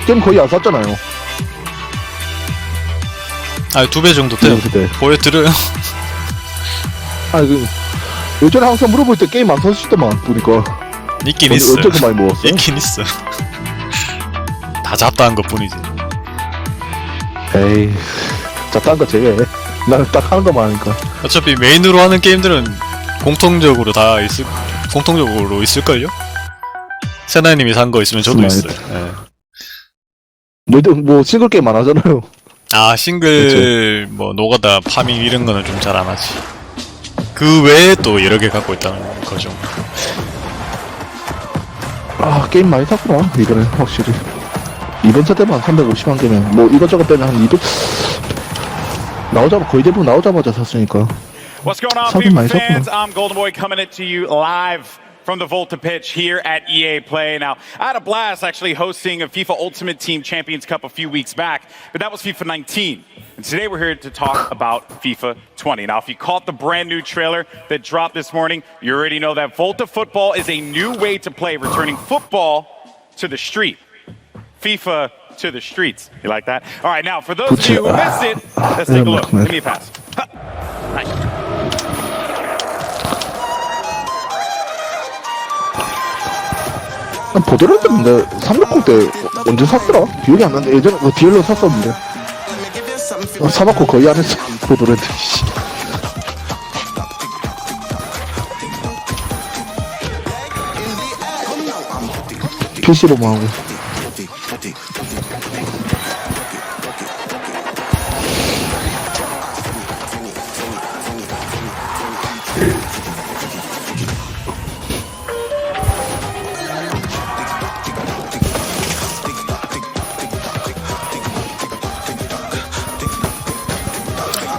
게임 거의 안 샀잖아요. 아, 2배 정도 돼요. 보여드려요. 아, 예전에 항상 물어볼 때 게임 안 사시더만 보니까. 있긴 있어. 어떻게 많이 모았어? 있긴 있어. 다 잡다한 것 뿐이지. 에이, 잡다한 거 제외. 나는 딱 하는 거만 하니까. 어차피 메인으로 하는 게임들은 공통적으로 있을걸요? 세나이님이 산 거 있으면 저도 있어요. 네. 뭐 싱글 게임 안 하잖아요. 아, 싱글 그쵸? 뭐 노가다 파밍 이런 거는 좀 잘 안 하지. 그 외에 또 여러 개 갖고 있다는 거죠. 아, 게임 많이 샀구나 이번에 확실히. 이번 세대만 351 개면 뭐 이것저것 빼면 한 200 거의 대부분 나오자마자 샀으니까. What's going on, FIFA fans? I'm Golden Boy coming to you live from the Volta pitch here at EA Play. Now, I had a blast actually hosting a FIFA Ultimate Team Champions Cup a few weeks back, but that was FIFA 19. And today we're here to talk about FIFA 20. Now, if you caught the brand new trailer that dropped this morning, you already know that Volta Football is a new way to play, returning football to the street. FIFA to the streets. You like that? All right, now, for those of you who missed it, let's take a look. Give me a pass. Nice. 보드랜드 근데 360 때 언제 샀더라? 기억이 안 나는데 예전에 그 DL로 샀었는데 사놓고 거의 안 했어. 보드랜드. PC로만 하고.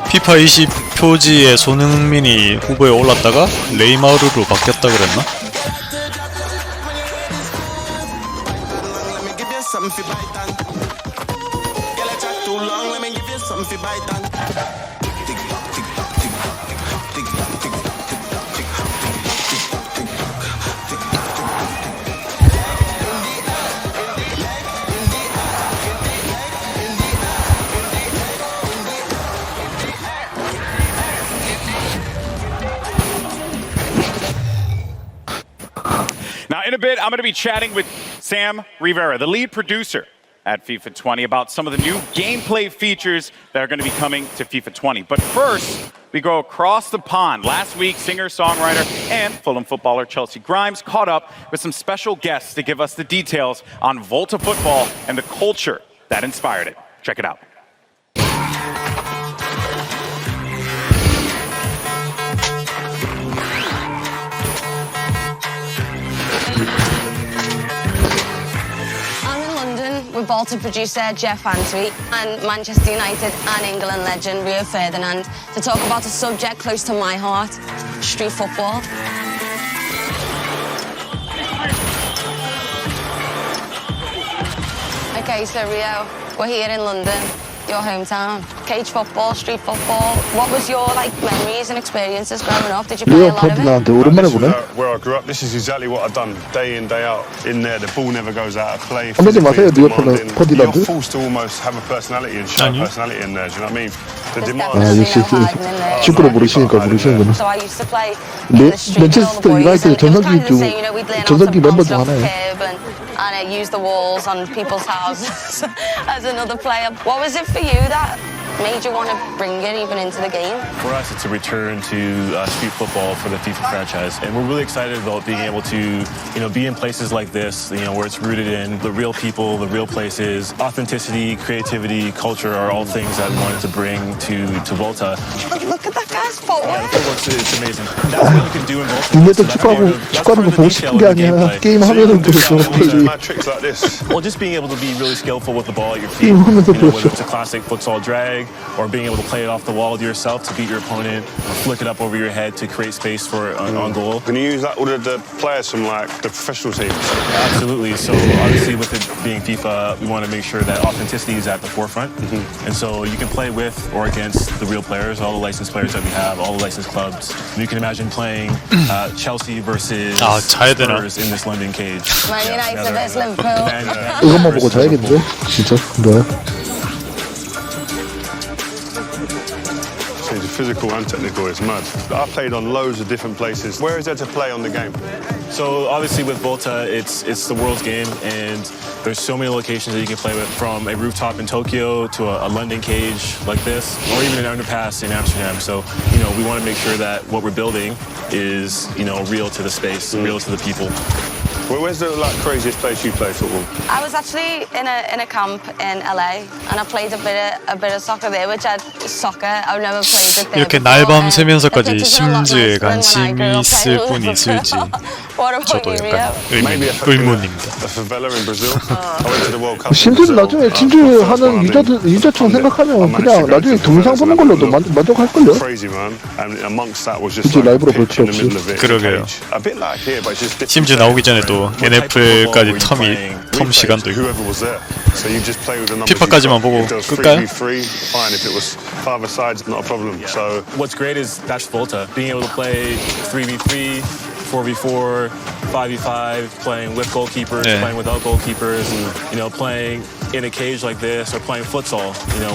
피파 20 표지에 손흥민이 후보에 올랐다가 레이마르로 바뀌었다 그랬나? Now, in a bit, I'm going to be chatting with Sam Rivera, the lead producer at FIFA 20, about some of the new gameplay features that are going to be coming to FIFA 20. But first, we go across the pond. Last week, singer-songwriter and Fulham footballer Chelsea Grimes caught up with some special guests to give us the details on Volta football and the culture that inspired it. Check it out. With Bolton producer Jeff Antwi and Manchester United and England legend Rio Ferdinand to talk about a subject close to my heart, street football. Okay, so Rio, we're here in London, your hometown. Cage football, street football. What was your memories and experiences growing up? Did you play a lot of it? 오랜만에 보네. Where I grew up, this is exactly what I've done day in, day out. In there, the ball never goes out of play. 한번지 마세요, You're 퍼디란드. forced to almost have a personality and show personality in there. Do you know what I mean? The demand. 아, 역시 축구를 모르시는구나. So I used to play 맨체스터 유나이티드 전성기 멤버 중 하나예요. And I used the walls on people's houses as another player. What was it for you that made you want to bring it even into the game? For us, it's a return to street football for the FIFA franchise, and we're really excited about being able to, be in places like this, where it's rooted in the real people, the real places. Authenticity, creativity, culture are all things that we wanted to bring to Volta. Look at that guy's footwork. It's amazing. That's what you can do in Volta. 니네도 축구하는 거 보고 싶은 게 아니야. 게임 하면은 그렇죠. Tricks like this. Well, just being able to be really skillful with the ball at your feet, whether it's a classic futsal drag, or being able to play it off the wall to yourself to beat your opponent, or flick it up over your head to create space for an on goal. Can you use that with the players from the professional teams? Absolutely. So obviously with it being FIFA, we want to make sure that authenticity is at the forefront. And so you can play with or against the real players, all the licensed players that we have, all the licensed clubs. You can imagine playing Chelsea versus Spurs in this London cage. Man United versus Liverpool. 이것만 보고 자야겠는데? 진짜? 뭐야? It's physical and technical, it's mad. I've played on loads of different places. Where is there to play on the game? So obviously with Volta, it's the world's game, and there's so many locations that you can play with, from a rooftop in Tokyo to a London cage like this, or even an underpass in Amsterdam. So, we want to make sure that what we're building is, real to the space, real to the people. Where's the craziest place you play football? I was actually in a camp in LA, and I played a bit of soccer there, which I've never played it there. 이렇게 날밤 새면서까지 심즈에 관심이 있을 분이 있을지 저도 약간 의문입니다. 심지어 나중에 진주 하는 유저처럼 생각하면 그냥 나중에 동영상 보는 걸로도 만족할걸요? 굳이 라이브로 볼 필요 없이. 그러게요. 심지어 나오기 전에 또 NFL까지 텀 시간도 있고 피파까지만 보고 끌까요? What's great is that's Volta, being able to play 3v3, 4v4, 5v5, playing with goalkeepers, playing without goalkeepers, and playing in a cage like this, or playing futsal,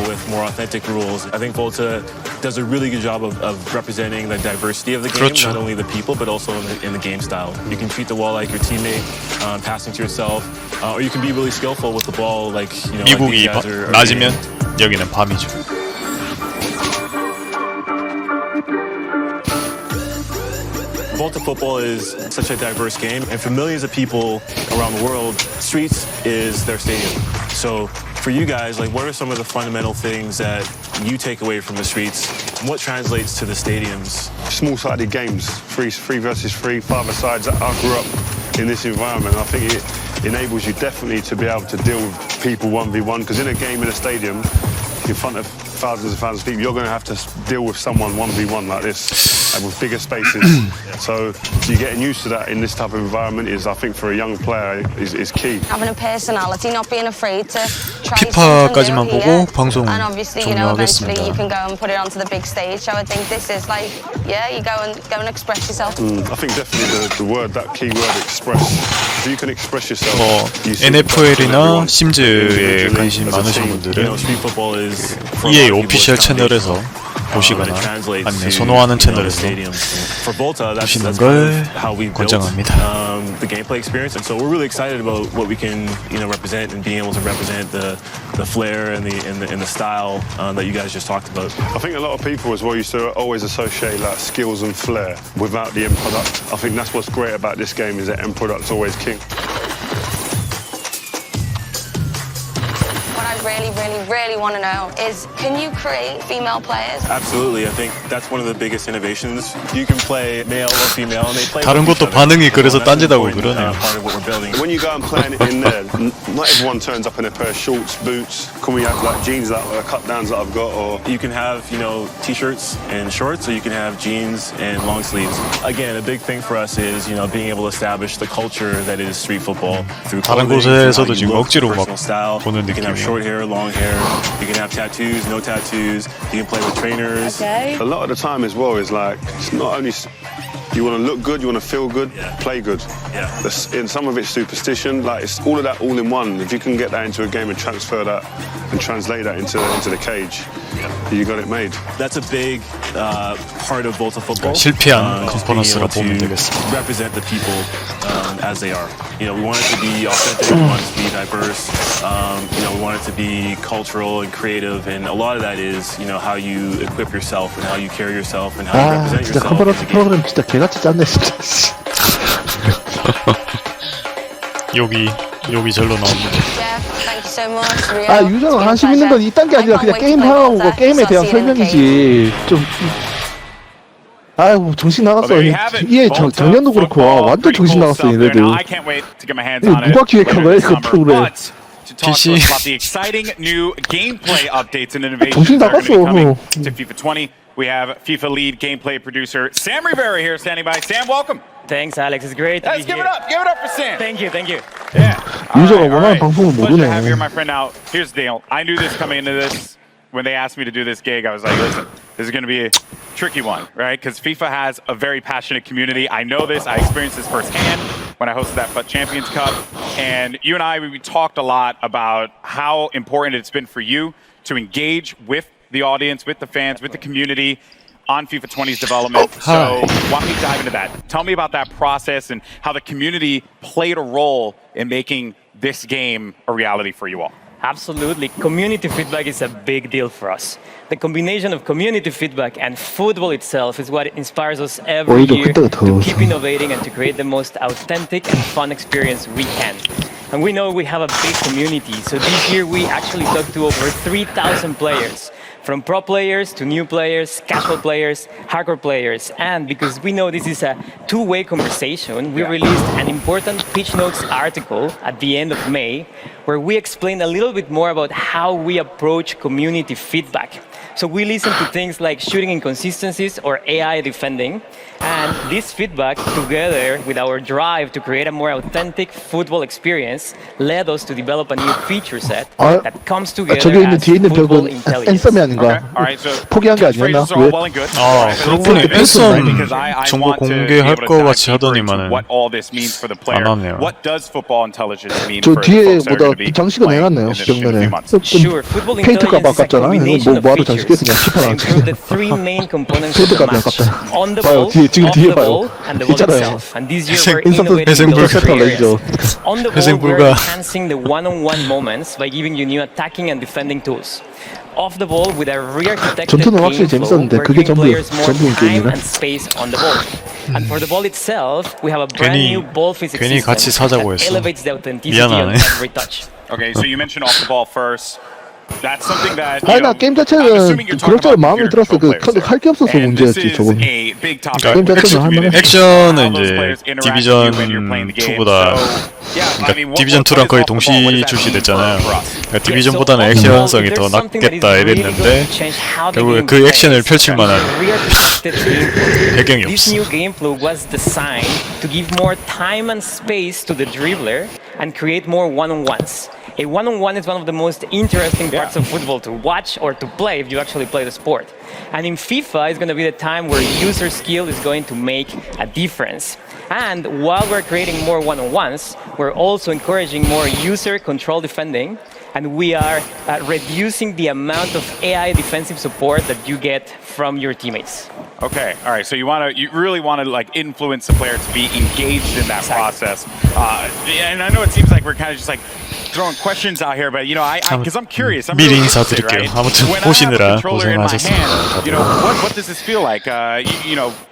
with more authentic rules. I think Volta does a really good job of representing the diversity of the game, not only the people, but also in the game style. You can treat the wall like your teammate, passing to yourself, or you can be really skillful with the ball, 미국이 낮이면 여기는 밤이죠. Volta football is such a diverse game, and for millions of people around the world, streets is their stadium. So for you guys, what are some of the fundamental things that you take away from the streets? What translates to the stadiums? Small-sided games, three versus three, five-a-sides. I grew up in this environment. I think it enables you definitely to be able to deal with people 1v1, because in a game in a stadium, in front of thousands and thousands of people, you're going to have to deal with someone 1v1 like this, with bigger spaces. So you getting used to that in this type of environment is, I think, for a young player, is key. Having a personality, not being afraid to try 피파까지만 보고 방송 and obviously, eventually 종료하겠습니다. you can go and put it onto the big stage. So I think this is you go and express yourself. I think definitely the word, that key word, express. If you can express yourself. NFL이나 심즈에 관심 많으신 분들은 EA 오피셜 채널에서 보시거나 아니면 선호하는 채널에서 보시는 걸 권장합니다. The gameplay experience, and so we're really excited about what we can, represent and being able to represent the flair and the style that you guys just talked about. I think a lot of people as well used to always associate like skills and flair without the end product. I think that's what's great about this game is that end product's always king. Really want to know is, can you create female players? Absolutely. I think that's one of the biggest innovations. You can play male or female, and they play. 다른 것도 반응이 그래서 딴짓하고 그러네요. Part of what we're building. When you go and play in there, not everyone turns up in a pair of shorts, boots. Can we have like jeans that are cut downs that I've got, or you can have t-shirts and shorts, or you can have jeans and long sleeves. Again, a big thing for us is being able to establish the culture that is street football through 다른 clothing, 곳에서도 through 지금 how you look, 억지로 막 personal style. 보는 You can have short 느낌이에요. hair, long hair. You can have tattoos, no tattoos. You can play with trainers. Okay. a lot of the time as well is like it's not only you want to look good, you want to feel good, play good. Yeah. In some of it's superstition, like it's all of that all in one. If you can get that into a game and transfer that and translate that into the cage, you got it made. That's a big part of Volta football. 실패한 just 컨퍼런스라 being 보면 able to 되겠습니다. represent the people as they are. We want it to be authentic. We want it to be diverse. We want it to be cultural and creative, and a lot of that is how you equip yourself and how you carry yourself and how you 아 represent 진짜 yourself. 컨퍼런스 프로그램 진짜 개같이 짰네 진짜. 욕이 절로 나옵니다. Jeff, thank you so much. Rio, 아 it's been 유저가 a 관심 있는 건 pleasure. 이딴 게 아니라 I 그냥 can't 게임 wait to play 하고 Volta. 게임에 대한 I'll see you in the 설명이지. 좀 아이고 정신 나갔어. 이해 작년도 그렇고 완전 정신 나갔어 얘네들. 누가 기획한 거야 이거 프로그램? PC. About the exciting new gameplay updates and innovations 정신 that are going to be coming 나갔어. to FIFA 20. We have FIFA lead gameplay producer Sam Rivera here standing by. Sam, welcome. Thanks, Alex. It's great to Let's be give here. it up. Give it up for Sam. Thank you. Yeah. 유저가 원하는 방송을 Pleasure to have you here, 모르네. my friend. Now, here's the deal. I knew this coming into this. When they asked me to do this gig, I was like, listen, this is going to be a tricky one, right? Because FIFA has a very passionate community. I know this. I experienced this firsthand when I hosted that FUT Champions Cup. And you and I, we talked a lot about how important it's been for you to engage with the audience, with the fans, with the community on FIFA 20's development. So why don't we dive into that? Tell me about that process and how the community played a role in making this game a reality for you all. Absolutely. Community feedback is a big deal for us. The combination of community feedback and football itself is what inspires us every year to keep innovating and to create the most authentic and fun experience we can. And we know we have a big community, so this year we actually talked to over 3,000 players. From pro players to new players, casual players, hardcore players. And because we know this is a two-way conversation, we released an important Pitch Notes article at the end of May where we explain a little bit more about how we approach community feedback. So we listen to things like shooting inconsistencies or AI defending. And this feedback, together with our drive to create a more authentic football experience, led us to develop a new feature set that comes together 저기 있는 as 뒤에 있는 football 벽은 intelligence. 앤썸이 아닌가? 포기한 게 아니었나? 왜? 그렇군요. 앤썸 정보 공개할 것 같이 하더니만은 안 하네요. What does football intelligence mean 저 for the 뒤에 folks that are 보다 going to be 장식은 playing 해놨네요. in this in a few 벽면에. months? 좀 페인트값 아깝잖아. 이거 뭐 뭐하러 장식해 그냥 칠판 안 Include 치냐. the three main components of the 페인트값이 match: 아깝다. on the 봐요 ball, 뒤에 지금 off 뒤에 the 봐요. ball, and the ball 있잖아요. itself. And this year we're 인서트 innovating in those 회생 three 불가 areas. On the ball, 회생 we're 불가. enhancing the one-on-one moments by giving you new attacking and defending tools. Off the ball, with a re-architected 전투는 game 확실히 flow, 재밌었는데 we're 그게 giving players more 전부인 time 게임이네. and space on the ball. And for the ball itself, we have a brand new ball physics 괜히 system 같이 사자고 that 했어. elevates the authenticity of 미안하네. every touch. Okay, so you mentioned off the ball first. That's something that 아니 나 게임 자체는 그럭저럭 마음에 들었어. 할 게 없어서 문제였지 저건. 게임 자체는 할만해. 액션은 이제 디비전 2보다 그러니까 디비전 2랑 거의 동시 출시됐잖아요. 그러니까 디비전보다는 액션성이 더 낫겠다 이랬는데 결국에 그 액션을 펼칠 만한 배경이 This 없어. new game flow was designed to give more time and space to the dribbler and create more one-on-ones. A one-on-one is one of the most interesting parts of football to watch or to play if you actually play the sport. And in FIFA, it's going to be the time where user skill is going to make a difference. And while we're creating more one-on-ones, we're also encouraging more user control defending, and we are reducing the amount of AI defensive support that you get from your teammates. Okay, all right. So you really want to like influence the player to be engaged in that process. And I know it seems like we're kind of just like throwing questions out here, but because I'm curious. I'm 미리 really interested, 인사드릴게요. right? 아무튼 When I have a 보시느라 controller in my hand, 고생하셨습니다. what does this feel like?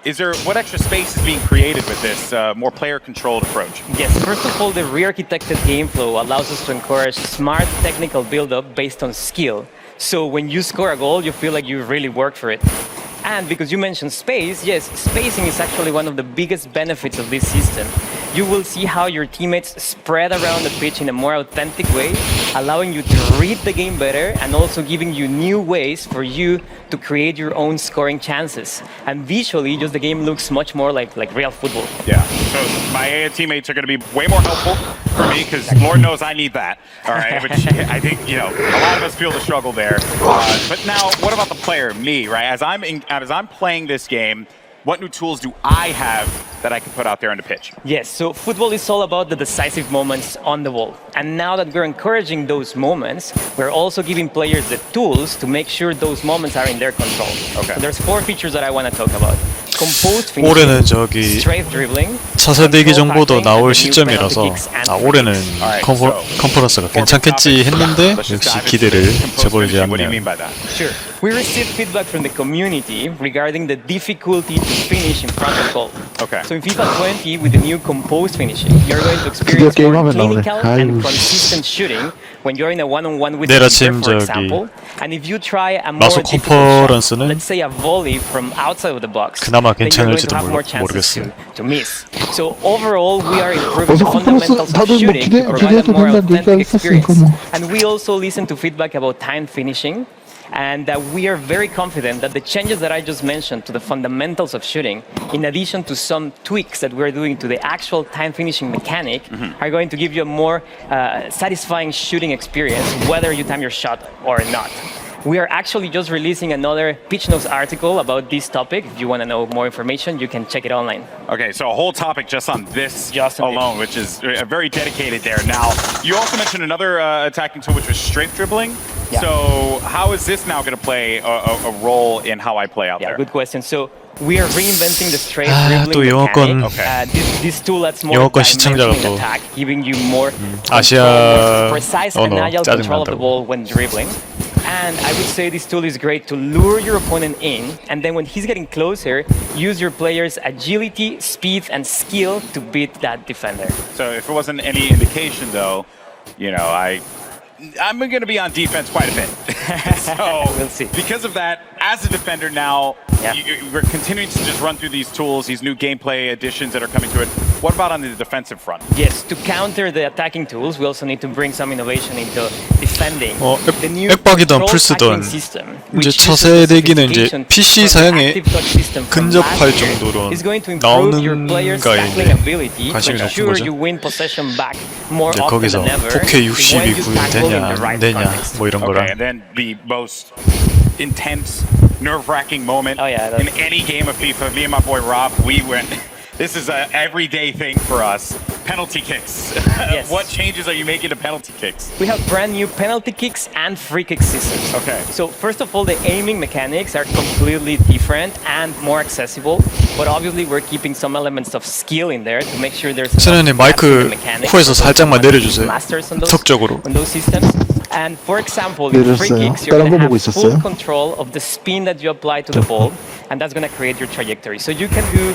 Is there what extra space is being created with this more player-controlled approach? Yes, first of all, the re-architected game flow allows us to encourage smart technical build-up based on skill. So when you score a goal, you feel like you really worked for it. And because you mentioned space, yes, spacing is actually one of the biggest benefits of this system. You will see how your teammates spread around the pitch in a more authentic way, allowing you to read the game better and also giving you new ways for you to create your own scoring chances. And visually, just the game looks much more like real football. Yeah, so my AI teammates are going to be way more helpful for me because Lord knows I need that. All right, which I think a lot of us feel the struggle there. But now, what about the player, me? Right, as I'm playing this game, what new tools do I have that I can put out there on the pitch? Yes, so football is all about the decisive moments on the ball. And now that we're encouraging those moments, we're also giving players the tools to make sure those moments are in their control. Okay. So there's 4 features that I want to talk about. Composed 올해는 finishing, 저기 strafe dribbling, 차세대기 정보도 나올 시점이라서 올해는 컨퍼런스가 괜찮겠지 했는데 역시 기대를 저버리지 않네요. Sure. We received feedback from the community regarding the difficulty to finish in front of goal. Okay. So in FIFA 20, with the new composed finishing, you're going to experience more clinical and consistent shooting when you're in a one-on-one with the keeper, for example. And if you try a more difficult shot, let's say a volley from outside of the box, then you're going to have more chances to miss. So overall, we are improving fundamentals of shooting to provide a more authentic experience. And we also listen to feedback about time finishing. And we are very confident that the changes that I just mentioned to the fundamentals of shooting, in addition to some tweaks that we're doing to the actual time finishing mechanic, are going to give you a more satisfying shooting experience, whether you time your shot or not. We are actually just releasing another Pitch Notes article about this topic. If you want to know more information, you can check it online. Okay, so a whole topic just on this alone, which is very dedicated there. Now, you also mentioned another attacking tool, which was strafe dribbling. Yeah. So how is this now going to play a role in how I play out there? Good question. So we are reinventing the strafe dribbling 또 영어권 mechanic. This tool that's more 시청자가 또 attack, giving you more 아시아 precise and agile control of the ball when dribbling. And I would say this tool is great to lure your opponent in, and then when he's getting closer, use your player's agility, speed, and skill to beat that defender. So if it wasn't any indication, though, I'm going to be on defense quite a bit. So we'll see. Because of that, as a defender now, we're continuing to just run through these tools, these new gameplay additions that are coming to it. What about on the defensive front? Yes, to counter the attacking tools, we also need to bring some innovation into defending. The new 액박이던 풀스던 이제 차세대기는 이제 PC 사양에 근접할 정도로 나오는가에 관심이 높은 거죠. 이제 거기서 4K 60이 구현되냐 안 되냐 뭐 이런 거랑. And then the most intense, nerve-wracking moment in any game of FIFA. Me and my boy Rob, we went. This is an everyday thing for us. Penalty kicks. Yes. What changes are you making to penalty kicks? We have brand new penalty kicks and free kick systems. Okay. So first of all, the aiming mechanics are completely different and more accessible. But obviously, we're keeping some elements of skill in there to make sure there's 세련님 마이크 코에서 살짝만 내려주세요. 적적으로. On those systems. And for example, in free kicks, you're going to have full control of the spin that you apply to the ball, and that's going to create your trajectory. So you can do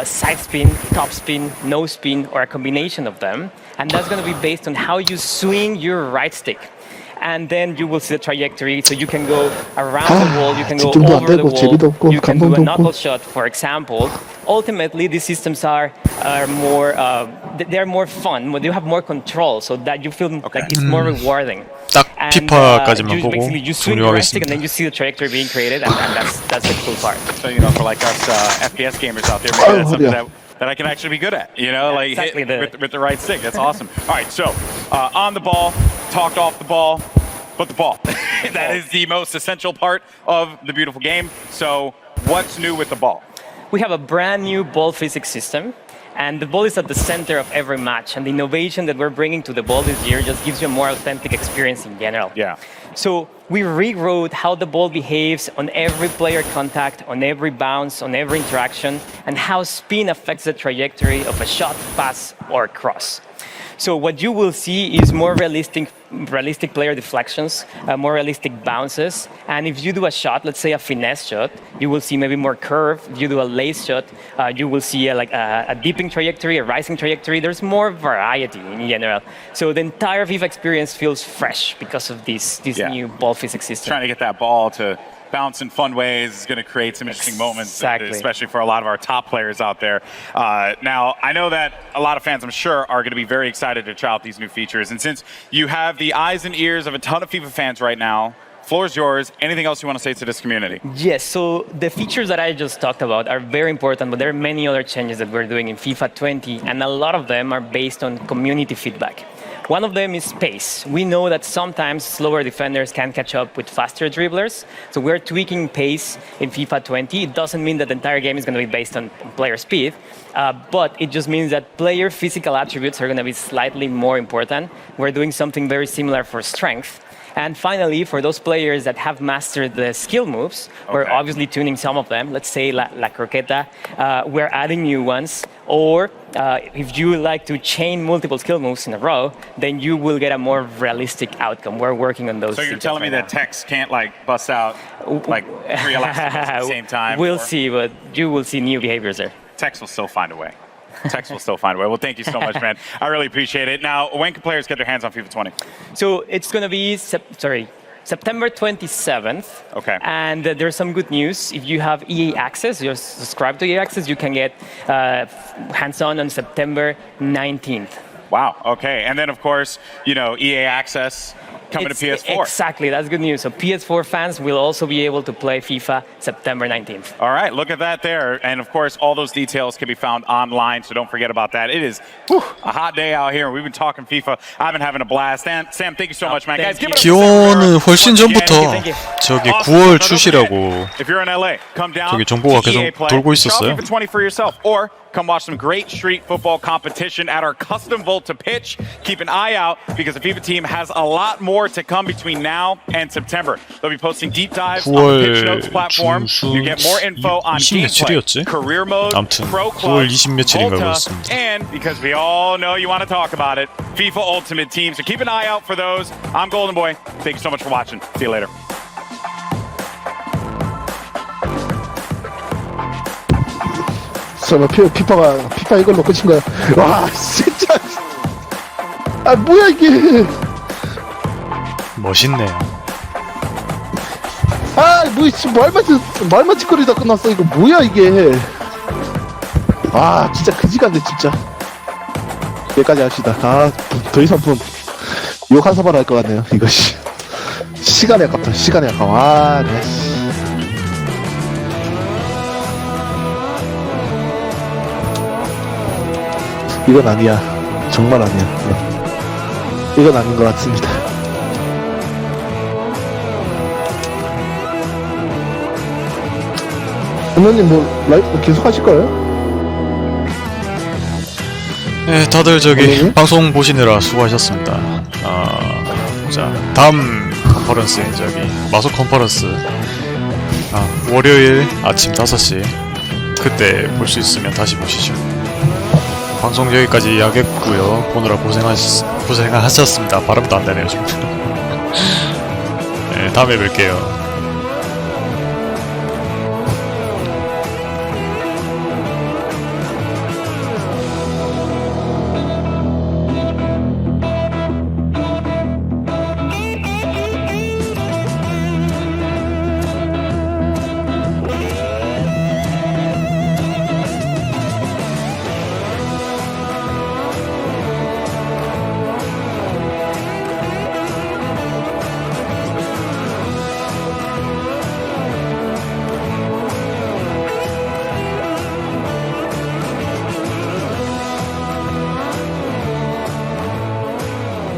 side spin, top spin, no spin, or a combination of them, and that's going to be based on how you swing your right stick. And then you will see the trajectory, so you can go around the wall, you can go over the wall, you can do a knuckle shot, for example. Ultimately, these systems are more, they're more fun, they have more control, so that you feel like it's more rewarding. 딱 피파까지만 보고 you swing your right stick and 종료하겠습니다. then you see the trajectory being created, and that's the cool part. So for like us FPS gamers out there, maybe that's something that I can actually be good at. Like exactly hit with the right stick. That's awesome. All right, so on the ball, talked off the ball, but the ball. That is the most essential part of the beautiful game. So what's new with the ball? We have a brand new ball physics system. And the ball is at the center of every match. And the innovation that we're bringing to the ball this year just gives you a more authentic experience in general. Yeah. So we rewrote how the ball behaves on every player contact, on every bounce, on every interaction, and how spin affects the trajectory of a shot, pass, or cross. So what you will see is more realistic player deflections, more realistic bounces. And if you do a shot, let's say a finesse shot, you will see maybe more curve. If you do a lace shot, you will see a dipping trajectory, a rising trajectory. There's more variety in general. So the entire FIFA experience feels fresh because of this new ball physics system. Trying to get that ball to bounce in fun ways is going to create some interesting moments, especially for a lot of our top players out there. Now, I know that a lot of fans, I'm sure, are going to be very excited to try out these new features. And since you have the eyes and ears of a ton of FIFA fans right now, floor is yours. Anything else you want to say to this community? Yes, so the features that I just talked about are very important, but there are many other changes that we're doing in FIFA 20, and a lot of them are based on community feedback. One of them is pace. We know that sometimes slower defenders can catch up with faster dribblers, so we're tweaking pace in FIFA 20. It doesn't mean that the entire game is going to be based on player speed, but it just means that player physical attributes are going to be slightly more important. We're doing something very similar for strength. And finally, for those players that have mastered the skill moves, we're obviously tuning some of them. Let's say La Croqueta, we're adding new ones. Or if you like to chain multiple skill moves in a row, then you will get a more realistic outcome. We're working on those. So you're telling me that Tex can't bust out 3 elasticals at the same time? We'll see, but you will see new behaviors there. Tex will still find a way. Tex will still find a way. Well, thank you so much, man. I really appreciate it. Now, when can players get their hands on FIFA 20? So it's going to be September 27th. Okay. And there's some good news. If you have EA Access, you're subscribed to EA Access, you can get hands-on September 19th. Wow. Okay. And then, of course, EA Access coming to PS4. Exactly. That's good news. So PS4 fans will also be able to play FIFA September 19th. All right. Look at that there. And, of course, all those details can be found online, so don't forget about that. It is a hot day out here. We've been talking FIFA. I've been having a blast. And Sam, thank you so much, man. Guys, give it up. 기원은 훨씬 전부터 저기 9월 출시라고 If you're in LA, come down 저기 정보가 to EA 계속 Play. 돌고 있었어요. Shop FIFA 20 for yourself, or come watch some great street football competition at our custom Volta pitch. Keep an eye out because the FIFA team has a lot more to come between now and September. They'll be posting deep dives on the Pitch Notes platform. You get more info on gameplay, career mode, pro club, Volta, and because we all know you want to talk about it, FIFA Ultimate Team. So keep an eye out for those. I'm Golden Boy. Thank you so much for watching. See you later. 설마 피파 이걸로 끝인 거야? 와 진짜 아 뭐야 이게? 멋있네요. 말만 짓거리다 끝났어. 이거 뭐야 이게? 아 진짜 그지같네 진짜. 여기까지 합시다. 더 이상 욕 한 사발 할 것 같네요. 이거 시간이 아깝다. 시간이 아까워. 네. 이건 아니야. 정말 아니야. 네. 이건 아닌 것 같습니다. 선배님 라이브 계속 하실 거예요? 네, 다들 저기 방송 보시느라 수고하셨습니다. 자, 다음 컨퍼런스 저기 마소 컨퍼런스 월요일 아침 5시 그때 볼 수 있으면 다시 보시죠. 방송 여기까지 하겠고요. 보느라 고생하셨습니다. 발음도 안 되네요 지금. 네, 다음에 뵐게요.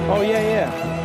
Oh, yeah.